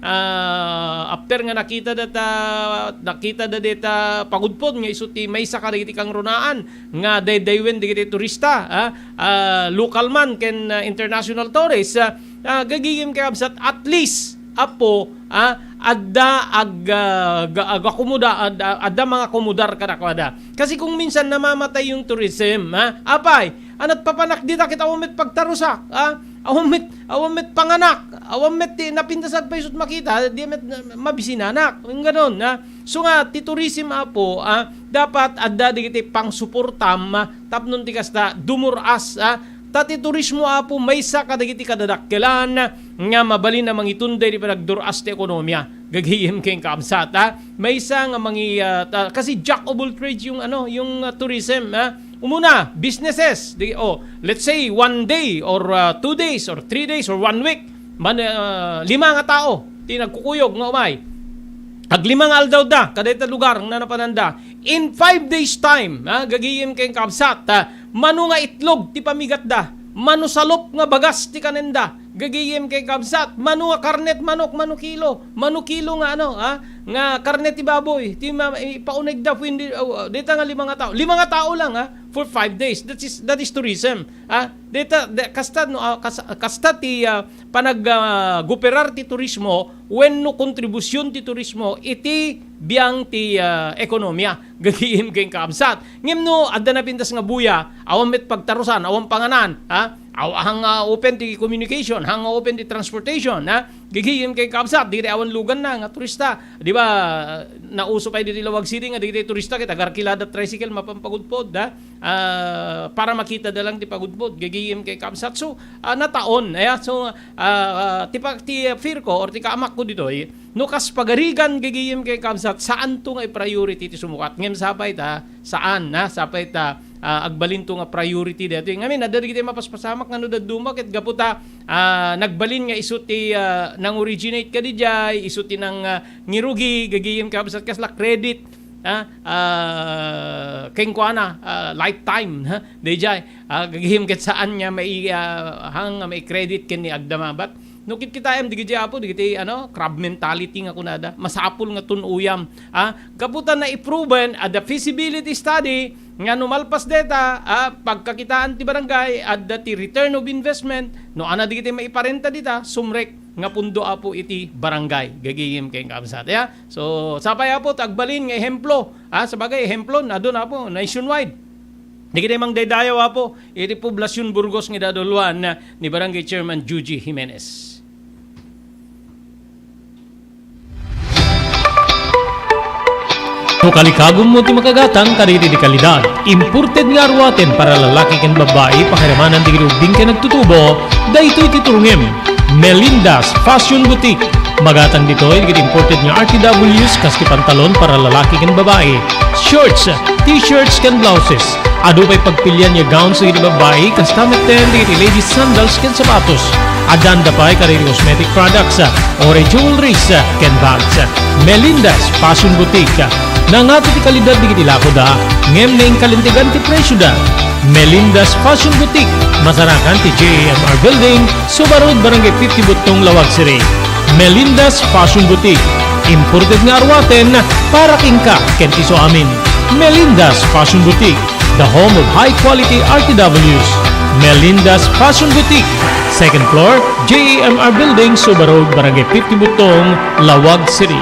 After nga nakita data Pagudpod nga iso ti may saka digiti kang runaan nga daydaywen digiti turista, local man ken international tourists, gagigim kay absat at least apo adda mga kumudar kadakwada. Kasi kung minsan namamatay yung tourism, apay anat papanak dita kita awamit pagtarusak, awamit panganak, awamit napindasag pa isut makita, di met mabisinanak, yung ganon. So nga ti tourism apo dapat adda digiti pang suportam tapnon ti kasta dumuras tati turismo apo maysa kadagiti kadadakkelan nga mabalin na mangitunday di panagduras ti ekonomiya. Gagihim kayong kaamsat. Maysa nga kasi jack of all trades yung tourism. Umuna, businesses. Let's say 1 day or 2 days or 3 days or 1 week. 5 nga tao ti nagkukuyog nga umay. Aglima nga aldaw da kadayta lugar nga napananda. In 5 days time, gagihim kayong kaamsat. Mano nga itlog ti pamigat da, mano salop nga bagas ti kanenda, gagiyem kay kabsat, mano nga karnet manok, mano kilo nga nga karnet ti baboy, ti pauneg da pwede dita nga 5 nga tao. 5 nga tao lang for 5 days. That is tourism. Dita kasta ti panag-guperar ti turismo when no kontribusyon ti turismo iti biyang ti ekonomiya. Gagihim kayong kaabsat. Ngem no adda na pintas nga buya, awam met pagtarusan, awam panganan, hang open ti communication, hang open ti transportation, gigihim kay kaabsat, di awan lugan na nga turista. Di ba nauso pa dito Lawag City nga dito turista kita garkilada tricycle mapampagudpod para makita da lang ti pagudpod. Gigihim kay kaabsat. So nataon, so ti fear ko or ti kaamak ko dito no kas pagarigan gigihim kay kaabsat saan to nga priority ti sumukat. Ngem sapay saan sapay agbalin to nga priority dito. Ngamin nadari kita mapaspasamak nga no daduma ket gaputa nagbalin nga isu ti nang originate ka dijay, isu ti nang ngirugi gagiyem ka absat kasla credit kengkuana lifetime dijay gagiyem ket saan nya may may credit ken ni agdamabat. No kita digiti apo digiti crab mentality nga kunada masapul nga tunuyam kaputan na i-proven the feasibility study nga numalpas data pagkakitaan ti barangay adda ti return of investment no ana digiti maiparenta dita sumrek nga pundo apo iti barangay gagiyem kay kamsat so sapay apo tagbalin nga ehemplo sa bagay ehemplo na doon apo nationwide. Digiti mang daydayaw apo iti poblasyon Burgos nga daduluan ni Barangay Chairman Juji Jimenez. No kalikagom mo ti makagatang kariri di kalidad. Imported nga arwaten para lalaki ken babae pakiramanan di ubing ken nagtutubo. Daytoy titurungem. Melinda's Fashion Boutique. Magatang ditoy digit imported nga RTWs kaski pantalon para lalaki ken babae. Shorts, t-shirts ken blouses. Adu pay pagpilian nga gowns digit babae kas tameten digit ladies sandals ken sapatos. Adanda pay kariri cosmetic products or jewelries ken bags. Melinda's Fashion Boutique. Nangato ti kalidad di kiti lako da, ngem na yung kalintigan ti presyo da. Melinda's Fashion Boutique, masarakan ti JMR Building, Subarod Barangay 50 Butong, Lawag City. Melinda's Fashion Boutique, imported nga arwaten para kingka kenti so amin. Melinda's Fashion Boutique, the home of high quality RTWs. Melinda's Fashion Boutique, second floor, JMR Building, Subarod Barangay 50 Butong, Lawag City.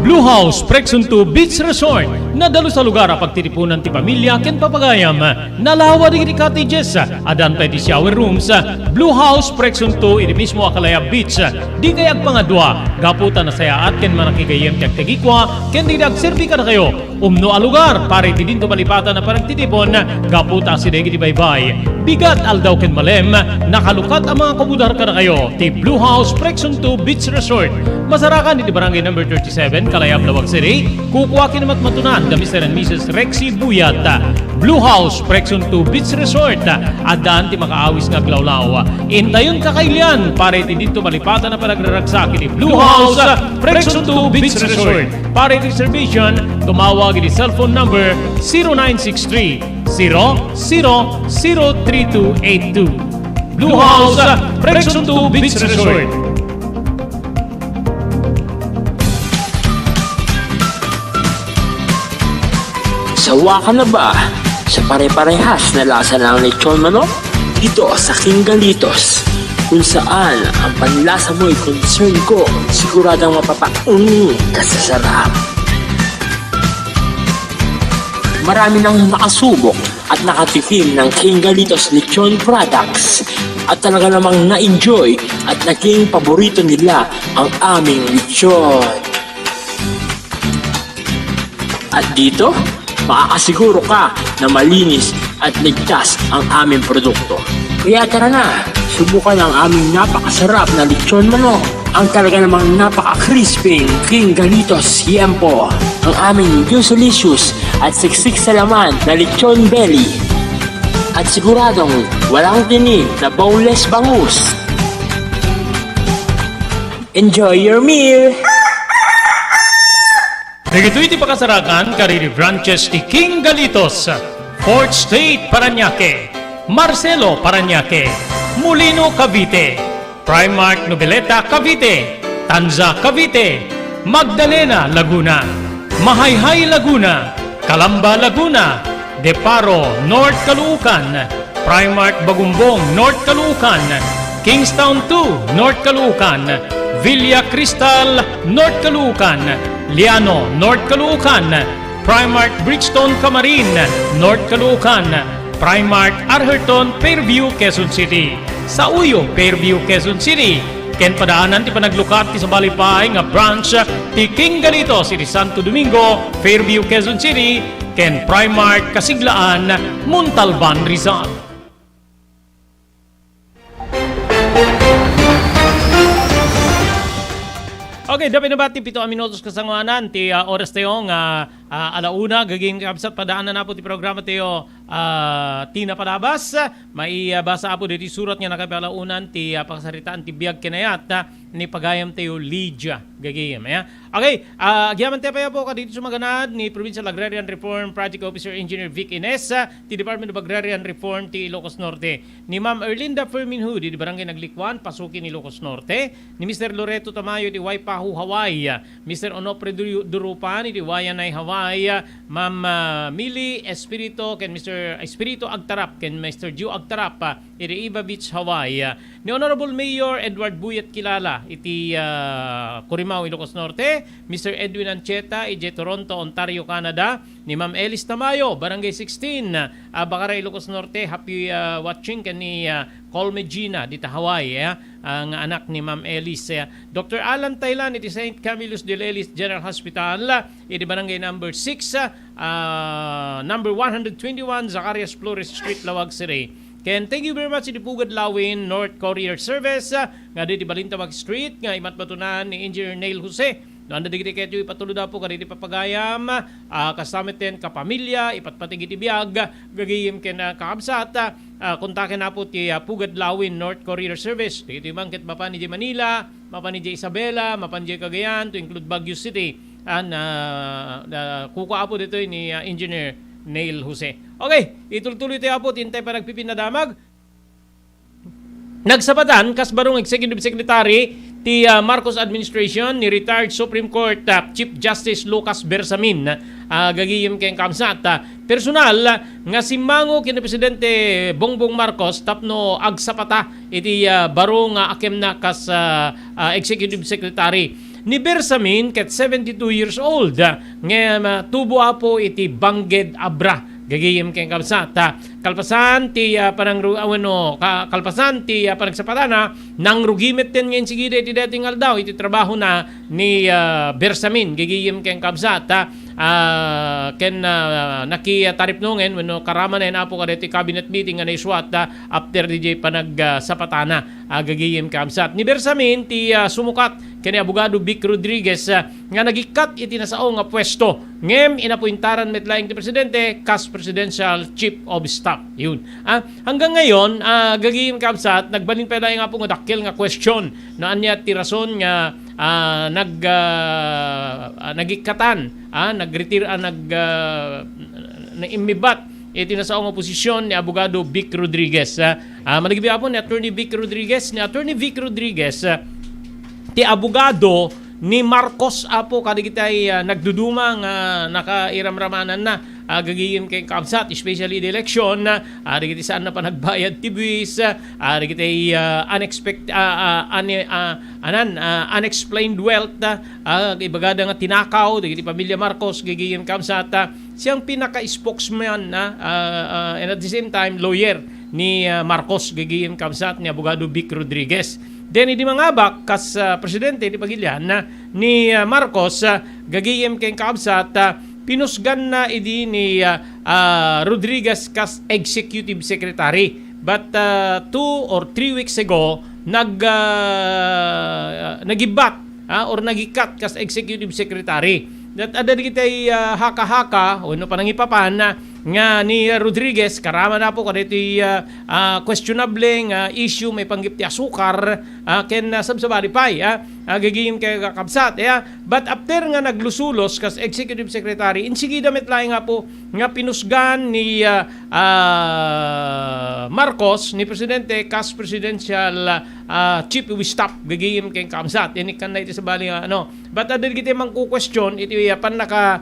Blue House Prexunto Beach Resort. Nadalo sa lugar pagtitipunan ti pamilya ken papagayam. Nalawa di cottages. Adan pa di shower rooms. Blue House Prexunto iti mismo Akalaya Beach. Di kayag pangadwa. Gaputan na saya at ken manakigayem ti agtegikwa ken di agserbi ka na kayo. Umno a lugar pare ti dinto malipatan na parang titipon. Gaputa si degi di baybay. Bigat aldaw ken malem. Nakalukat ang mga kabudar ka na kayo. Ti Blue House Prexunto Beach Resort. Masarakan iti barangay number 37 Kalayab Lawag City. Kukuha kinamat matunan da Mr. and Mrs. Rexy Buyat. Blue House Prexunto Beach Resort. Adaan ti makaawis nga glawlaw. Intayon kakailian pare ti dito malipatan na panagraragsak iti Blue House Prexunto Beach Resort. Pare ti reservation tumawag iti cellphone number 0963 003282. Blue House Prexunto Beach Resort. Sawa ka na ba sa pare-parehas na lasa ng lechon manok? Dito sa King Galitos, kung saan ang panlasa mo'y concern ko, siguradang kasasarap. Marami nang nakasubok at nakatikim ng King Galitos lechon products at talaga namang na-enjoy at naging paborito nila ang aming lechon. At dito, makakasiguro ka na malinis at ligtas ang aming produkto. Kaya tara na, subukan ang aming napakasarap na lechon manok. Ang talaga namang napaka-crispy King Galitos Yempo. Ang aming juicelicious at siksik sa laman na lechon belly. At siguradong walang tinig na boneless bangus. Enjoy your meal! Nagito iti pakasarakan kariri branches ti King Galitos, Fort State Parañaque, Marcelo Parañaque, Molino Cavite, Primark Noveleta Cavite, Tanza Cavite, Magdalena Laguna, Mahayhay Laguna, Calamba Laguna, Deparo North Caloocan, Primark Bagumbong North Caloocan, Kingstown 2 North Caloocan, Villa Cristal North Caloocan, Liano, North Caloocan, Primark Bridgestone Camarin, North Caloocan, Primark Arherton, Fairview, Quezon City. Sa Uyo, Fairview, Quezon City. Ken padaanan ti panaglukat ti sa balipay nga branch ti King Galitos iti Santo Domingo, Fairview, Quezon City. Ken Primark Kasiglaan, Montalban, Rizal. Okay, dapat na ba ti 7 minutos kasanguanan ti oras tayo nga alauna gaging kapsat padaanan na po ti programa tayo tina palabas mai basa po diti surat nga nakapalaunan ti pakasaritaan ti biag kinayat ni pagayam tayo Lydia gagayam ya. Okay, agyaman tayo pa po kadito sumaganad ni Provincial Agrarian Reform Project Officer Engineer Vic Ines ti Department of Agrarian Reform ti Ilocos Norte ni Ma'am Erlinda Ferminhu di Barangay Naglikwan pasukin ni Ilocos Norte ni Mr. Loreto Tamayo di Waipahu Hawaii, Mr. Onopre Durupan di Wayanay Hawaii, Ma'am Mili Espirito ken Mr. Espirito Agtarap ken Mr. Gio Agtarap iti Iba Beach Hawaii, ni Honorable Mayor Edward Buyat Kilala iti Corimao Ilocos Norte, Mr. Edwin Ancheta iti Toronto Ontario Canada, ni Ma'am Elis Tamayo Barangay 16 Bakaray Ilocos Norte, happy watching ken ni Colme Gina dita Hawaii ang anak ni Ma'am Elis. Dr. Alan Taylan iti St. Camillus de Lelis General Hospital iti barangay number 6 number 121 Zacarias Flores Street, Lawag City. Ken thank you very much iti Pugad Lawin North Courier Service nga diti Balintawak Street nga imat batunan ni Engineer Neil Jose. No anda digiti ketyo ipatulo da po kaditi papagayam kasamiten kapamilya ipatpatig iti biag gagayem ken kaabsat kontaken na po ti Pugad Lawin North Courier Service digiti mangket mapan ni Manila, mapan ni Isabela, mapan ni Cagayan to include Baguio City and kukuha po dito ni Engineer Neil Jose. Okay, ituloy tayo po tintay pa nagpipinadamag. Nagsabatan kasbarong Executive Secretary ti Marcos Administration ni retired Supreme Court Chief Justice Lucas Bersamin gagiyem keng kamsat personal nga simmango kini Presidente Bongbong Marcos tapno agsapata iti barong akem na kas Executive Secretary ni Bersamin ket 72 years old. Ngem tubo apo iti Bangged Abra. Gagayem keng kabsat. Kalpasan ti kalpasan ti panagsapatana nang rugimit ten ngayon sigida iti dating aldaw iti trabaho na ni Bersamin. Gagayem keng kabsat. Nakitarip nungen wenno karama na apo kada iti cabinet meeting nga naiswat after DJ panagsapatana. Gagayem kabsat. Ni Bersamin ti sumukat kani abogado Vic Rodriguez nga nagikat iti nasao nga pwesto ngem inapuintaran metlaing ti presidente kas presidential chief of staff. Yun. Hanggang ngayon, gagawin kabsat, nagbalin pa lang nga po nga dakil nga question na anya ti rason nga nagikatan, naimibat iti nasao nga posisyon ni abogado Vic Rodriguez. Managbiya po ni Attorney Vic Rodriguez. Ni Attorney Vic Rodriguez, ti abogado ni Marcos apo kadigitay nagduduma nga nakairamramanan na gagawin kay kabsat, especially the election digiti saan na pa nagbayad tibis digiti unexplained wealth ibagada nga tinakaw digiti pamilya Marcos gagawin kabsat siyang pinaka-spokesman and at the same time lawyer ni Marcos gagawin kabsat ni abogado Vic Rodriguez. Then, hindi mangabak kas presidente di Pagilian ni Marcos gagayem keng kabsat pinusgan na idi ni Rodriguez kas executive secretary. But 2 or 3 weeks ago nagibat or nagikat kas executive secretary. That ada digitay haka-haka o no panangipapan nga ni Rodriguez karama na po kaditi questionable nga issue may panggip ti asukar ken sabsabari pay gagayim kay kakabsat but after nga naglusulos kas executive secretary insigida metlaing nga po nga pinusgan ni Marcos ni presidente kas presidential chief of staff gagayim kay kakabsat ini kan na iti sabali but ada digiti mangku question iti pan naka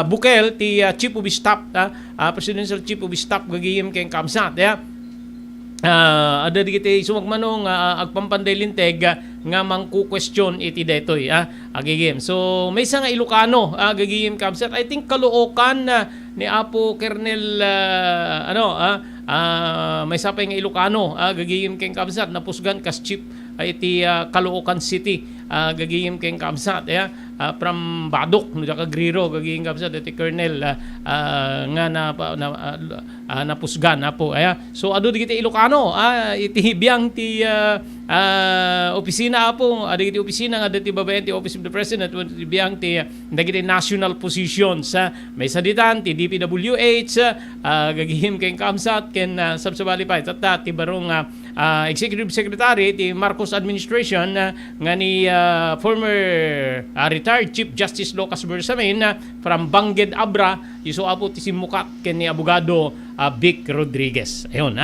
bukel ti chief of staff presidential chief of staff gagayim kay kamsat ada digiti sumagmanong agpampanday linteg nga mangku question iti detoy agigim. So may isa nga Ilocano gagayim kamsat. I think Caloocan ni Apo Kernel may isa pa nga Ilocano gagayim kay kamsat napusgan kas chief iti Caloocan City gagayim kay kamsat from Badok no Kagriro gagayim kamsat iti Kernel nga napusgan po so adu digiti Ilocano iti biyang ti opisina po digiti opisina nga dati babaen ti Office of the President iti biyang ti dagiti national positions may saditan ti DPWH gagayim kay kamsat ken sabsabali pa tata ti barong executive secretary ti Marcos administration nga ni former retired Chief Justice Lucas Bersamin from Bangged Abra iso apo ti simukat ken ni abogado Vic Rodriguez. Ayun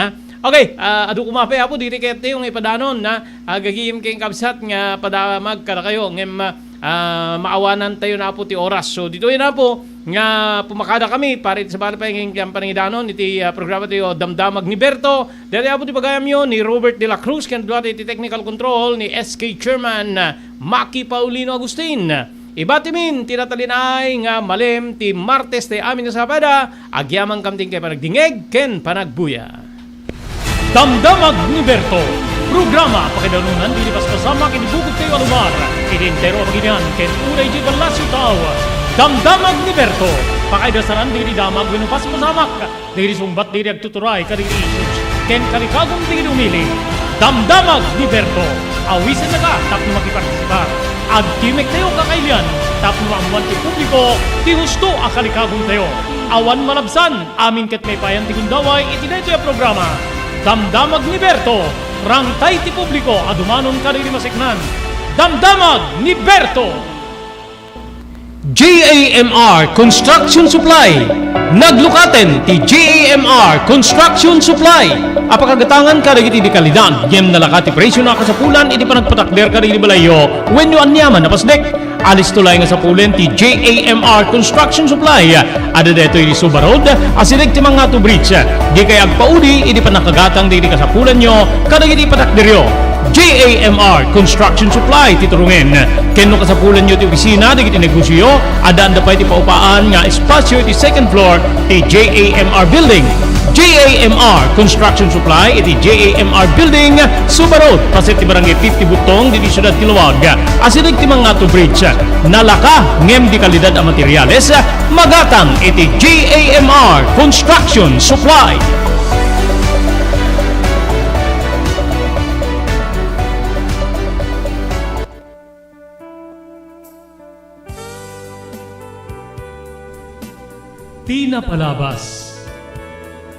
okay, adu kumapay apo diri kete yung ipadanon gagayim kay kabsat nga padamag kada kayo ngem maawanan tayo na po ti oras. So dito na po nga pumakada kami para sa bala pa yung panangidanon iti programa tayo Damdamag ni Berto. Dali po ti pagayam yun ni Robert De La Cruz ken duwate iti technical control ni SK Chairman Maki Paulino Agustin. Ibatimin tinatalinay nga malem ti Martes ti amin na sabada agyaman kamting kay panagdingeg ken panagbuya. Damdamag ni Berto. Programa pakidanunan dili paspasama kinibugod kayo alumar. Kinintero paginyan ken unay di balasyo tao. Damdamag ni Berto. Pakaidasaran dili damag wenno paspasamak. Dili sumbat dili agtuturay kadiri issues. Ken kalikagong dili umili. Damdamag ni Berto. Awisan na ka tapno makipartisipar. Agtimek tayo kakailian tapno maamuan ti publiko ti husto akalikagong tayo. Awan malabsan amin ket may payan ti gundaway iti daytoy programa. Damdamag ni Berto. Rangtay ti publiko adumanon kadiri masiknan. Damdamag ni Berto. JAMR Construction Supply. Naglukaten ti JAMR Construction Supply. Apakagatangan ka dagiti di kalidad. Yem nalakati presyo na kasapulan iti panagpatakder ka dagiti balayo. Wenno anyaman napasdek. alis tulay nga sa pulen ti JAMR Construction Supply. Ada dito iti Subarod, asinig ti mga to bridge. Di kay agpaudi, idi pa nakagatang di ka sa pulen nyo, kadag iti patakdiryo. JAMR Construction Supply titurungin. Kenno ka sa pulen nyo ti opisina, di kiti negosyo, adaan da pa iti paupaan nga espasyo iti second floor ti JAMR Building. JAMR Construction Supply iti JAMR Building Subarod pasit ti barangay 50 Butong di siyudad ti Luwag. Asinig ti mga to bridge nalaka ngem di kalidad a materyales magatang iti JAMR Construction Supply. Tina palabas.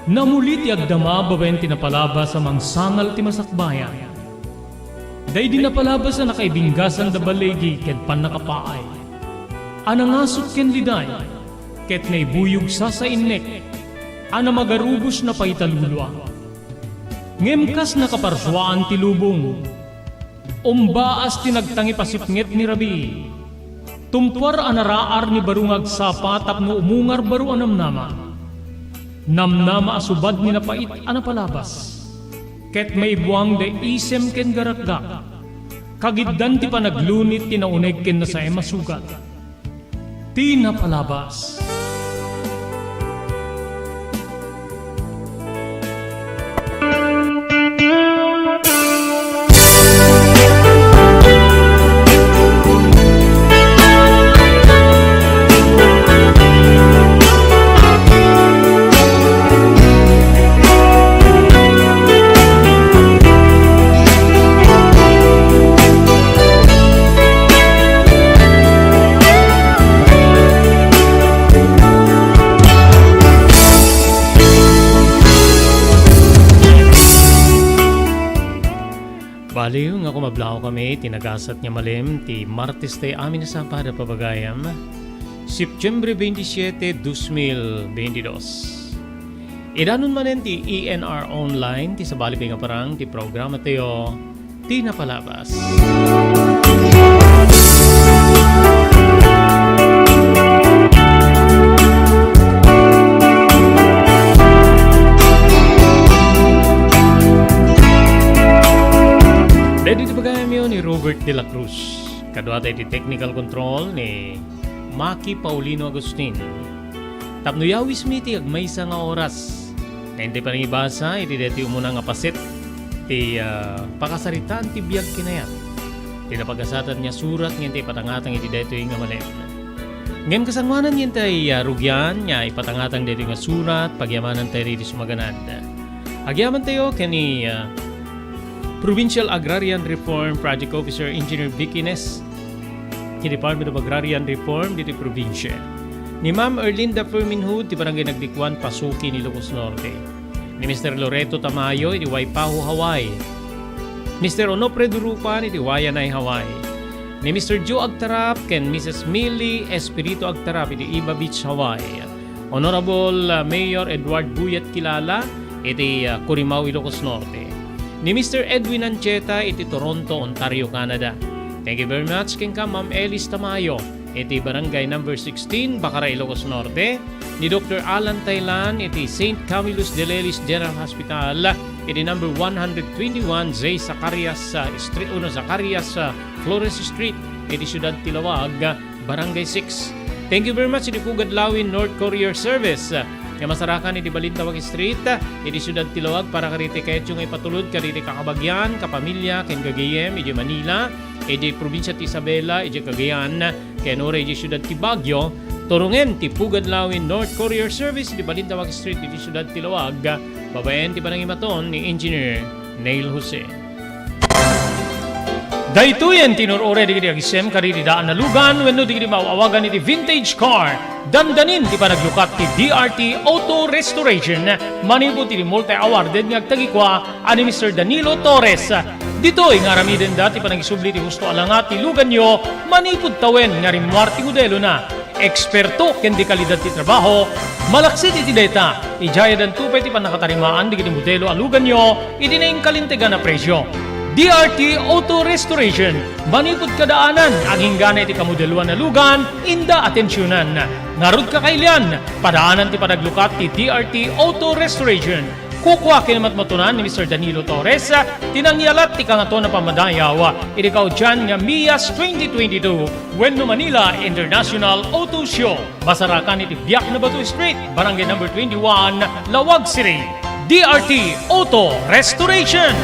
Namulit ti agdama babaen ti napalabas amang sangal ti masakbayan. Day di napalabas na nakaibinggasan da balegi ket pan nakapaay. Anangasot ken liday ket naibuyog sa innek. Ana magarubos na paitalulwa. Ngemkas nakaparswaan ti lubong. Umbaas ti nagtangi pasipnget ni Rabi. Tumpar anaraar ni barungag sapa tapno umungar baru anamnama. Namnama asubad ni napait anapalabas. Ket may buwang de isem ken garakgak. Kagiddan ti panaglunit ti nauneg ken na sa masugat. Ti napalabas. Baliw nga kumablaw kami, tinagasat niya malim, ti Martes tayo amin na sampada pabagayam, September 27, 2022. Idanon manen ti ENR Online, ti sa balibay nga parang, ti programa tayo, ti napalabas. Dito bagay mo ni Robert De La Cruz. Kadwa tayo di technical control ni Maki Paulino Agustin. Tapno yawis mi ti agmaysa nga oras. Na hindi pa rin ibasa, iti deti umuna nga pasit. Ti pakasaritaan ti biyag kinayat. Ti napagasatan niya surat ngayon ti patangatang iti deti nga malim. Ngayon kasangwanan niyan tayo rugyan niya ipatangatang deti nga surat, pagyamanan tayo rito sumaganad. Agyaman tayo kani Provincial Agrarian Reform Project Officer Engineer Vicky Nes, Department of Agrarian Reform dito probinsya. Ni Ma'am Erlinda Ferminhood, ti barangay Nagdikwan, Pasuki, Ilocos Norte. Ni Mr. Loreto Tamayo, iti Waipahu, Hawaii. Mr. Onofre Durupan, iti Wayanay, Hawaii. Ni Mr. Joe Agtarap, ken Mrs. Millie Espirito Agtarap, iti Iba Beach, Hawaii. Honorable Mayor Edward Buyat Kilala, iti Curimaw, Ilocos Norte. Ni Mr. Edwin Ancheta, iti Toronto, Ontario, Canada. Thank you very much ken ka Ma'am Elis Tamayo, iti Barangay number 16, Bacara, Ilocos Norte. Ni Dr. Alan Taylan, iti St. Camillus de Lelis General Hospital, iti number 121, J. Zacarias Street, Zacarias Flores Street, iti Ciudad Tilawag, Barangay 6. Thank you very much iti Pugad Lawin North Courier Service. Kaya masarakan iti Balintawag Street, iti Ciudad Tilawag para kariti kahit yung ipatulod kariti kakabagyan, kapamilya, ken Gagayem, iti Manila, iti Probinsya ti Isabela, iti Cagayan, ken ore iti Ciudad ti Baguio, turungen ti Pugad Lawin North Courier Service, iti Balintawag Street, iti Ciudad Tilawag, babayan ti panangimaton ni Engineer Neil Jose. Daytoyen tinurore di kiti agisem kariti daan na lugan wenno di kiti mauawagan iti vintage car. Dandanin ti panaglukat ti DRT Auto Restoration. Manipod ti multi-awarded nga agtagikwa ani Mr. Danilo Torres. Ditoy nga ramiden dati panagisubli ti husto alangat ti lugan nyo manipod tawen nga rimwar ti modelo na. Eksperto ken di kalidad ti trabaho, malaksit iti data. Ijaya dan tupay ti panakatarimaan di kiti modelo alugan nyo iti naing kalintegan na presyo. DRT Auto Restoration. Manipod kadaanan, aging gana iti kamodeluan na lugan, inda atensyonan. Ngarod ka kailian, padaanan ti padaglukat ti DRT Auto Restoration. Kukuha kinamat matunan ni Mr. Danilo Torres, tinangyalat ti kangato na pamadayaw. Idikaw dyan nga Mias 2022, Bueno Manila International Auto Show. Masarakan iti Biak na Batu Street, Barangay number 21, Lawag City. DRT Auto Restoration.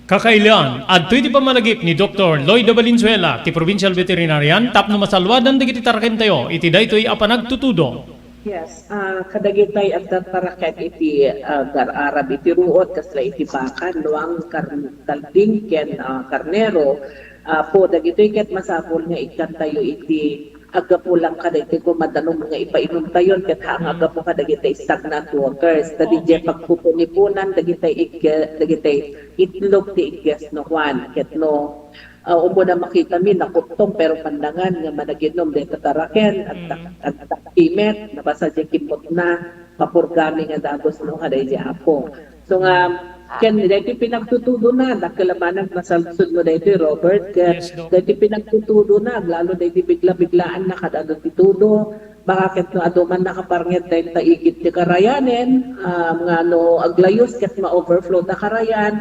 Kakailan, at iti pamalagip ni Dr. Lloyd Valenzuela, ti Provincial Veterinarian, tapno masalwadan dagiti taraken tayo, iti daytoy apanag tutudo. Yes, kadagitay at taraket iti gar-arab iti ruot kasla iti bakan, luang kalding ken karnero, po dagitoy ket masapol nga ikan tayo iti agapulang kadagitoy ko madanong mga ipainom tayo ket hang agapo kadagitay stagnant waters, dagitoy pagpupunipunan dagitay itlog ti iges no Juan ket no umo na makita mi nakutong pero pandangan nga managinom dito taraken at takimet nabasa di kipot na papurgami nga dagos no haday di apo. So nga ken dito pinagtutudo na dakalamanang nasalsud mo dito Robert Yes, ken dito pinagtutudo na lalo dito bigla-biglaan na kadado titudo bakit no aduman nakaparnget dahil taigit ti karayanen nga no aglayos ket ma-overflow na karayan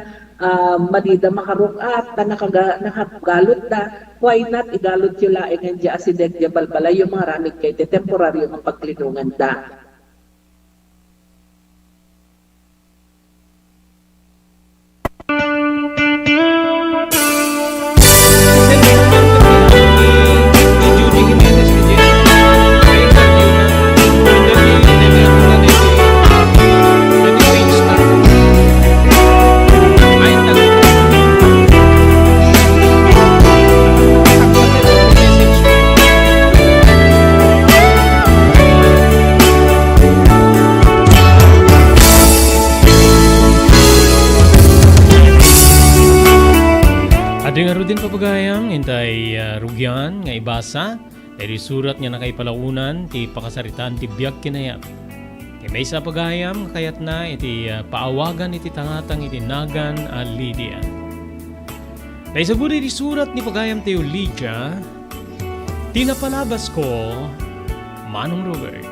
madida makarukat na nakagalot na why not igalot yung laing ang di asideg di balbala yung mga ramig kay di temporaryo ang paglinungan da. Nga ro din papagayam, intay rugyan, nga ibasa, eri surat nga nakaipalaunan, ti pakasaritaan ti biag kinayap. Ti may sa pagayam, kayat na iti paawagan iti tangatang iti nagan a Lydia. Dahil sa gudi di surat ni pagayam tayo Lydia, tinapalabas ko, Manong Robert.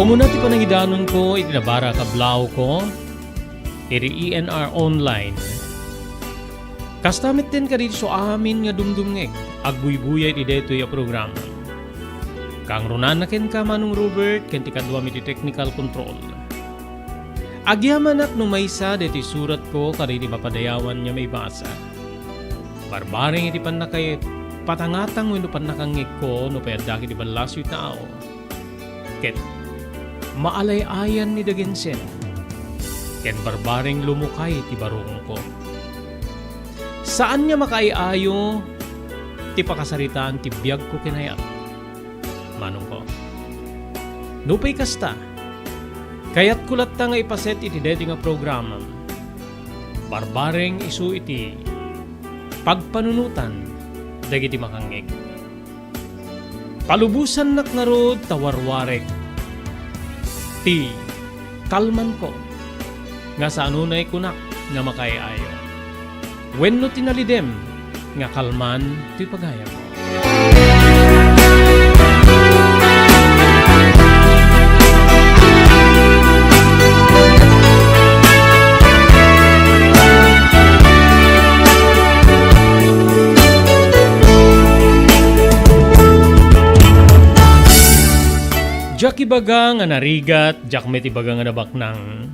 Muna ti panagidanon ko, itinabara kablaw ko, iri ENR online. Kastamit din ka dito so amin nga dumdumngeg, agbuybuya iti detoy a programa. Kang runanaken ka Manong Robert, ken ti kadwa iti technical control. Agyaman at numaysa deti surat ko, kari ti mapadayawan niya may basa. Barbaring iti panakay patangatang wenno panakangeg ko, no payadaki ti balas yu tao. Ket maalay-ayan ni Dagensen, ken barbaring lumukay ti barong ko. Saan niya makaiayo ti pakasaritaan ti biyag ko kinayat? Manong ko, nupay kasta, kayat kulat ta nga ipaset iti deti nga programa. Barbaring isu iti pagpanunutan dagiti makangeg. Palubusan nak narod tawarwarek ti kalman ko nga sa anunay kunak nga makaiayo. Wenno tinalidem nga kalman ti pagayam mo. Jak ibaga nga narigat, jak met ibaga nga nabaknang,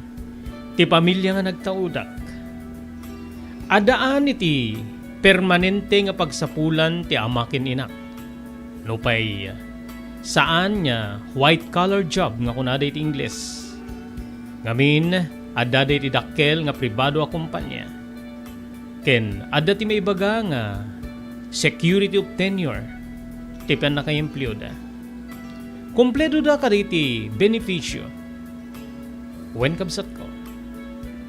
ti pamilya nga nagtaudak. Adaan iti permanente nga pagsapulan ti amakin inak. Nupay saan niya white collar job nga kunada iti Ingles. Ngamin, adada iti dakkel nga pribado a kumpanya. Ken, adda ti maibaga nga security of tenure ti pan na kay empleyada. Kompleto da ka diti benepisyo. Wen kabsat ko.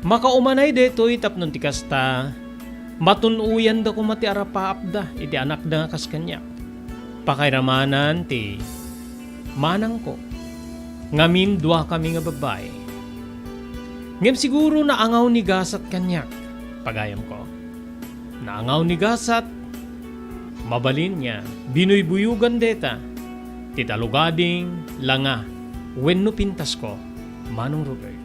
Makaumanay detoy tapnon ti kasta, matunuyan da ko mati arapaap da, iti anak da kas kanya. Pakairamanan ti manang ko. Ngamin dua kami nga babae. Ngem siguro naangaw ni gasat kanyak, pagayam ko. Naangaw ni gasat, mabalin niya, binuy-buyugan deta, titalugading, langa, wenno pintas ko, Manong Robert.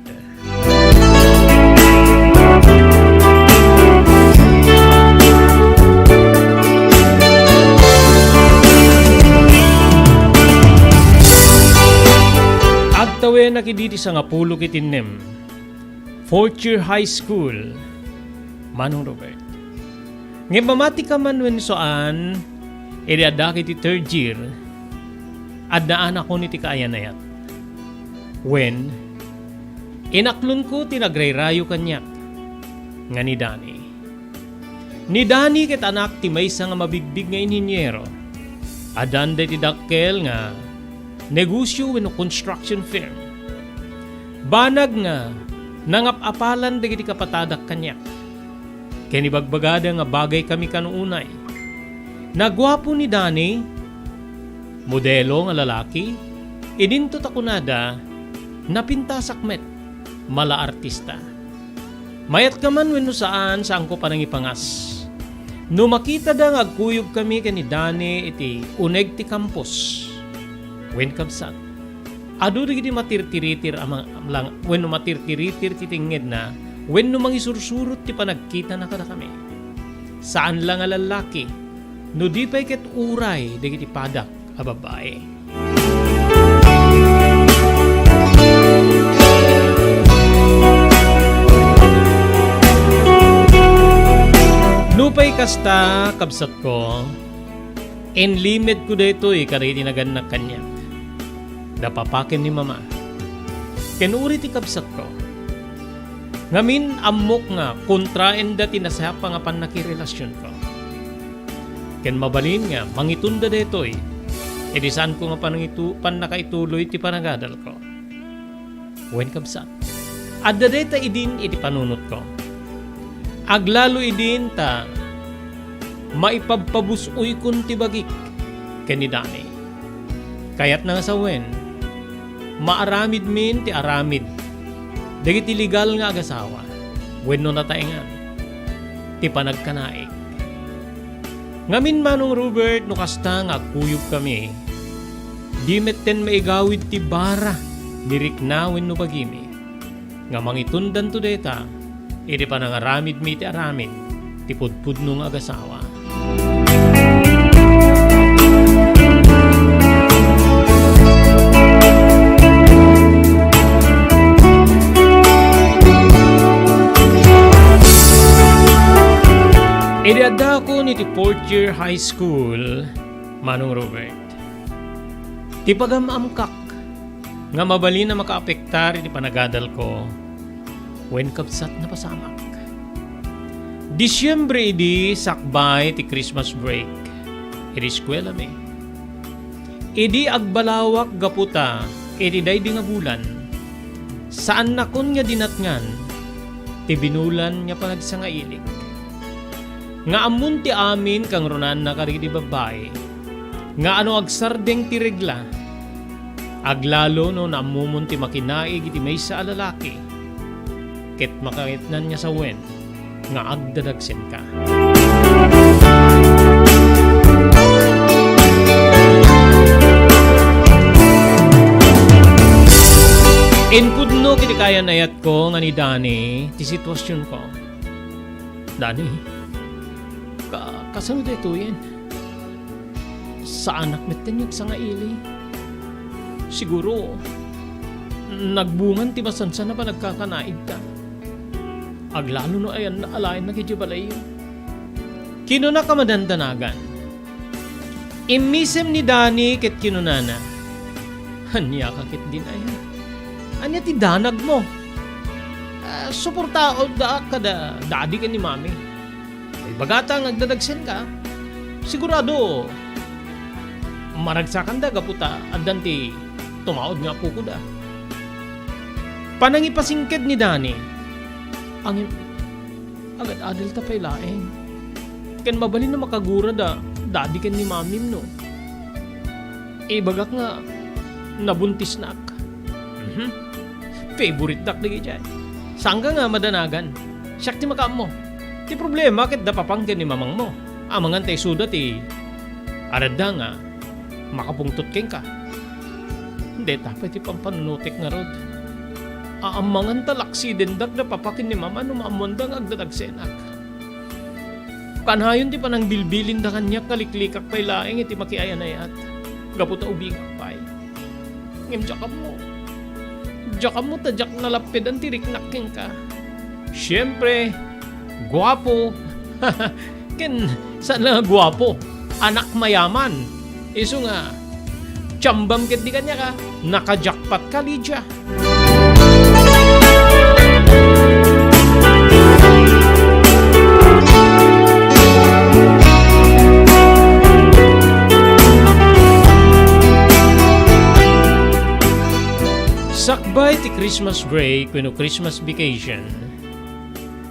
Agtawe nakiditi sa ngapulo kitinem, 4th year high school, Manong Robert. Ngayon mamati ka man when soan, iti 3rd year, adaan ako ni ti kaayan na yan. When, inaklon ko tinagrayrayo kanyak, nga ni Dani. Ni Dani ket anak ti maysa nga mabigbig nga inhinyero, adan da ti dakkel nga negosyo wenno construction firm. Banag nga nangapapalan dagiti kapatadak kanyak. Kani bagbagada nga bagay kami kanuunay. Nagwapo ni Dani, modelo nga lalaki, idinto takunada, napintasakmet, mala artista. Mayat ka man wenno saan ko panangipangas. No makita da nga agkuyog kami kani Dani iti uneg ti campus. Wen kabsat. Adu digiti matirtiritir amang lang wenno matirtiritir ti tinged na wenno mangisursurot ti panagkita na kada kami. Saan lang nga lalaki no di pay ket uray digiti padak a babae. Nupay kasta kabsat ko, enlimed ko dito kariti naganak kanya. Dapapakin ni mama. Kenuri ti kabsat ko. Ngamin amok nga kontraen da tinasapa nga panakirelasyon ko. Ken mabalin nga mangitunda dito edi saan ko nga panakaituloy ti panagadal ko. Wen kabsat. Adda deta idin iti panunot ko. Aglalo idin ta maipagpabusoy kun ti bagik ken ni Dani. Kayat na sa wen maaramid min ti aramid dagiti legal nga agasawa wenno nataengan ti panagkanaik. Ngamin Manong Robert no kasta nga kuyog kami di metten maigawid ti bara dirik na wenno bagimi nga mangitundan to deta iti panangaramid mi ti aramid ti pudpudno nga agasawa. Iriada ko ni ti 4th year high school, Manong Robert. Ti pagamamkak nga mabali na makaapektar iti panagadal ko wen kapsat na pasamak. Disyembre idi sakbay ti Christmas break. Iti eskwela mi. Idi agbalawak gaputa iti daydi nga bulan. Saan nakon nga dinatngan ti binulan nga panagsangailig. Nga amun ti amin kang runan na karidi babae. Nga ano agsardeng ti regla. Aglalo no naamumun ti makinaig iti maysa a lalaki. Ket makakitnan niya sa wen nga agdadagsen ka. Inkudno kiti kaya nayat ko nga ni Dani ti sitwasyon ko. Dani, kasunod ito yan. Sa anak metten yung sangaili. Siguro, nagbungan ti masansan na pa nagkakanaig ka. Aglalo no ayan na alayan na kijibalay yun. Kino na kamadandanagan. Imisem ni Dani ket kinunana. Hanya kakit din ayan. Anya ti danag mo. Suportao da kada dadi ka ni mami. Bagata nagdadagsen ka, sigurado maragsakan da kaputa addan ti tumaod nga po ko da. Panangipasingked ni Dani, ang agad adil ta pay laeng. Ken mabalin na makagura da, dadi ken ni mamim no. Ibagak nga, nabuntis na ka. Favorite dak lagi dyan. Saan ka nga madanagan? Siyak ti makam mo. Ti problema, ket da papangkin ni mamang mo. Amangan tay suda ti arada nga, makapungtot keng ka. Hindi, tapay ti pampanunutik nga rod. Aamangan talaksi dindak na papakin ni mama no maamundang agdadagsenak. Kanhayon ti panang bilbilin da kanya kaliklikak pay laeng iti makiayan ayat. Gaputa ubing pay. Ngem jakam mo. Jakam mo tadyak nalapid ang tiriknak keng ka. Siyempre, guwapo. Ken, saan lang guwapo? Anak mayaman. Iso nga, tsambam ket di kanya ka. Nakajakpat ka, Lydia. Sakbay ti Christmas break kuno Christmas vacation.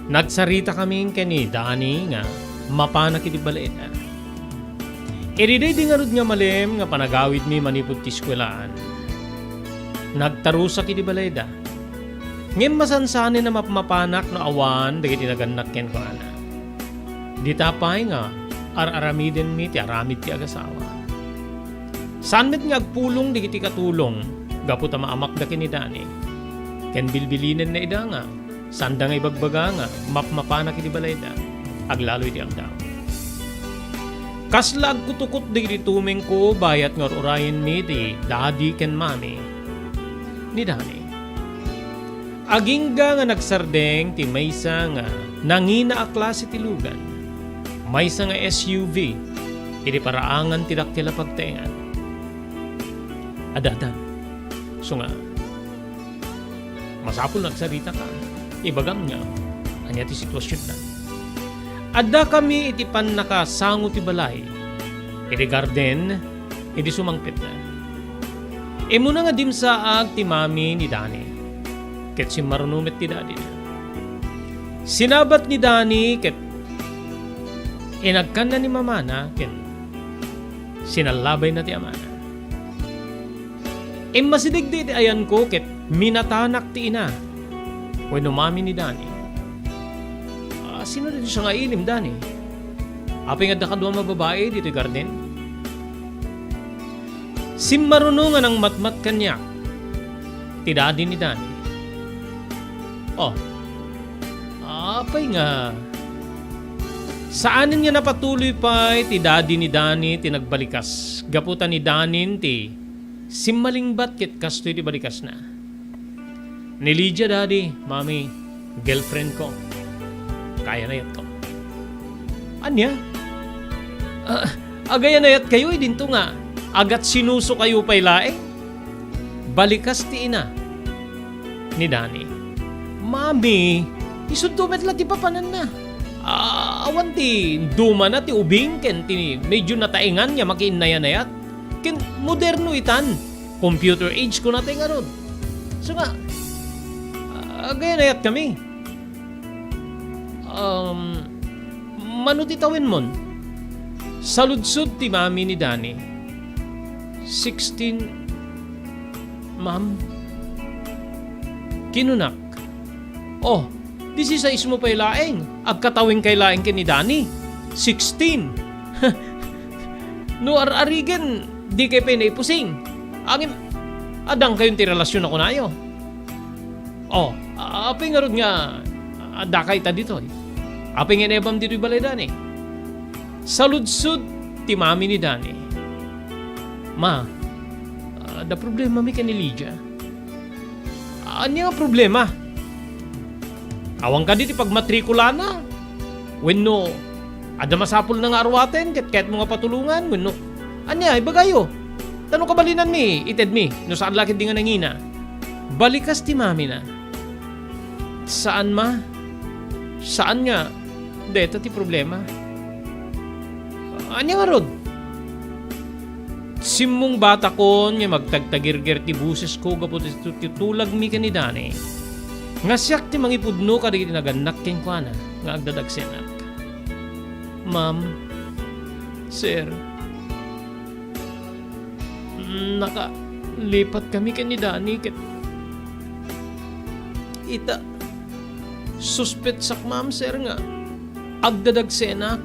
Nagsarita kaming kani Dani nga mapana kiti baleta. Iriday di nga rod nga malem nga panagawid mi manipod ti eskwelaan. Nagtarusa kiti baleda. Ngem masansani na mapmapanak no awan dagiti naganak ken ko ana. Ditapay nga araramiden mi ti aramid ti agasawa. Sanmet nga agpulong digiti katulong. Gapu ta maamak da kini Dani. Ken bilbilinen na ida nga. Sanda nga ibagbaga nga. Mapmapana kini balayda. Aglaloy di agdaw. Kaslag kutukot di tumeng ko bayat nga urayin mi di daddy ken mami ni Dani. Agingga nga nagsardeng ti maysa nga nangina a klase ti lugan. Maysa nga SUV. Iti paraangan ti dakkila pagtengan. Adadan. So nga, masapul nagsarita ka, ibagam niya, anya ti sitwasyon na. Adda kami iti pan nakasango ti balay, iti garden, iti sumangpit na. Imo na nga dimsaag ti mami ni Dani, ket si marunumit ti daddy na. Sinabat ni Dani, ket inagkan na ni mama na, ket sinalabay na ti ama na. Masidigdi ayan ko ket minatanak ti ina. When umami ni Dani. Sino dito siya nga ilim, Dani? Apay nga dakadwa mababae dito garden? Simmarunungan ang matmat kanya. Ti daddy ni Dani. Apay nga. Saanin niya napatuloy pa ti daddy ni Dani tinagbalikas. Gaputan ni Danin ti simmalingbat kit kastoy di balikas na. Ni Lydia, daddy, mami, girlfriend ko. Kaya na yat ko. Anya? Agaya na yat kayo, dinto nga. Agat sinuso kayo pa'y lae. Balikas ti ina. Ni Dani. Mami, isudumet lang ti papanan na. Awan ti duma na ti ubing ken ti medyo nataingan niya makiinaya-nayat. Ken moderno itan. Computer age ko natin nga ron. So nga, gaya nayat kami. Manutitawin mon. Saludsud ti mami ni Dani. 16, ma'am. Kinunak. 16 mo pa'y laeng. Agkatawing kay laeng ken ni Dani. 16. No arigen, di kay pinaipusing. Angin, adang kayong ti relasyon ako na ayo. Apay nga ron nga, dakay ta dito. Apay nga nebam dito balay Dani. Saludsud ti mami ni Dani. Ma, da problema mi ka ni Lydia. Ano nga problema? Awang ka dito pagmatrikula na. When no, ada masapul na nga arwaten, ket mo nga patulungan. When no, anya, ibagayo. Tanong kabalinan mi, ited mi, no saan lakit di nga nangina. Balikas ti mami na. Saan ma? Saan nga? Deta ti problema. Anya nga rod? Simmong bata ko nga magtagtagirgir ti buses ko gapo ti tulag mi kanidani. Nga siyak ti mangipudno ka di naganak ken kuana nga agdadagsenak. Ma'am, sir, nakalipat kami kanidani ket ita suspet sak ma'am sir nga agdadagsenak.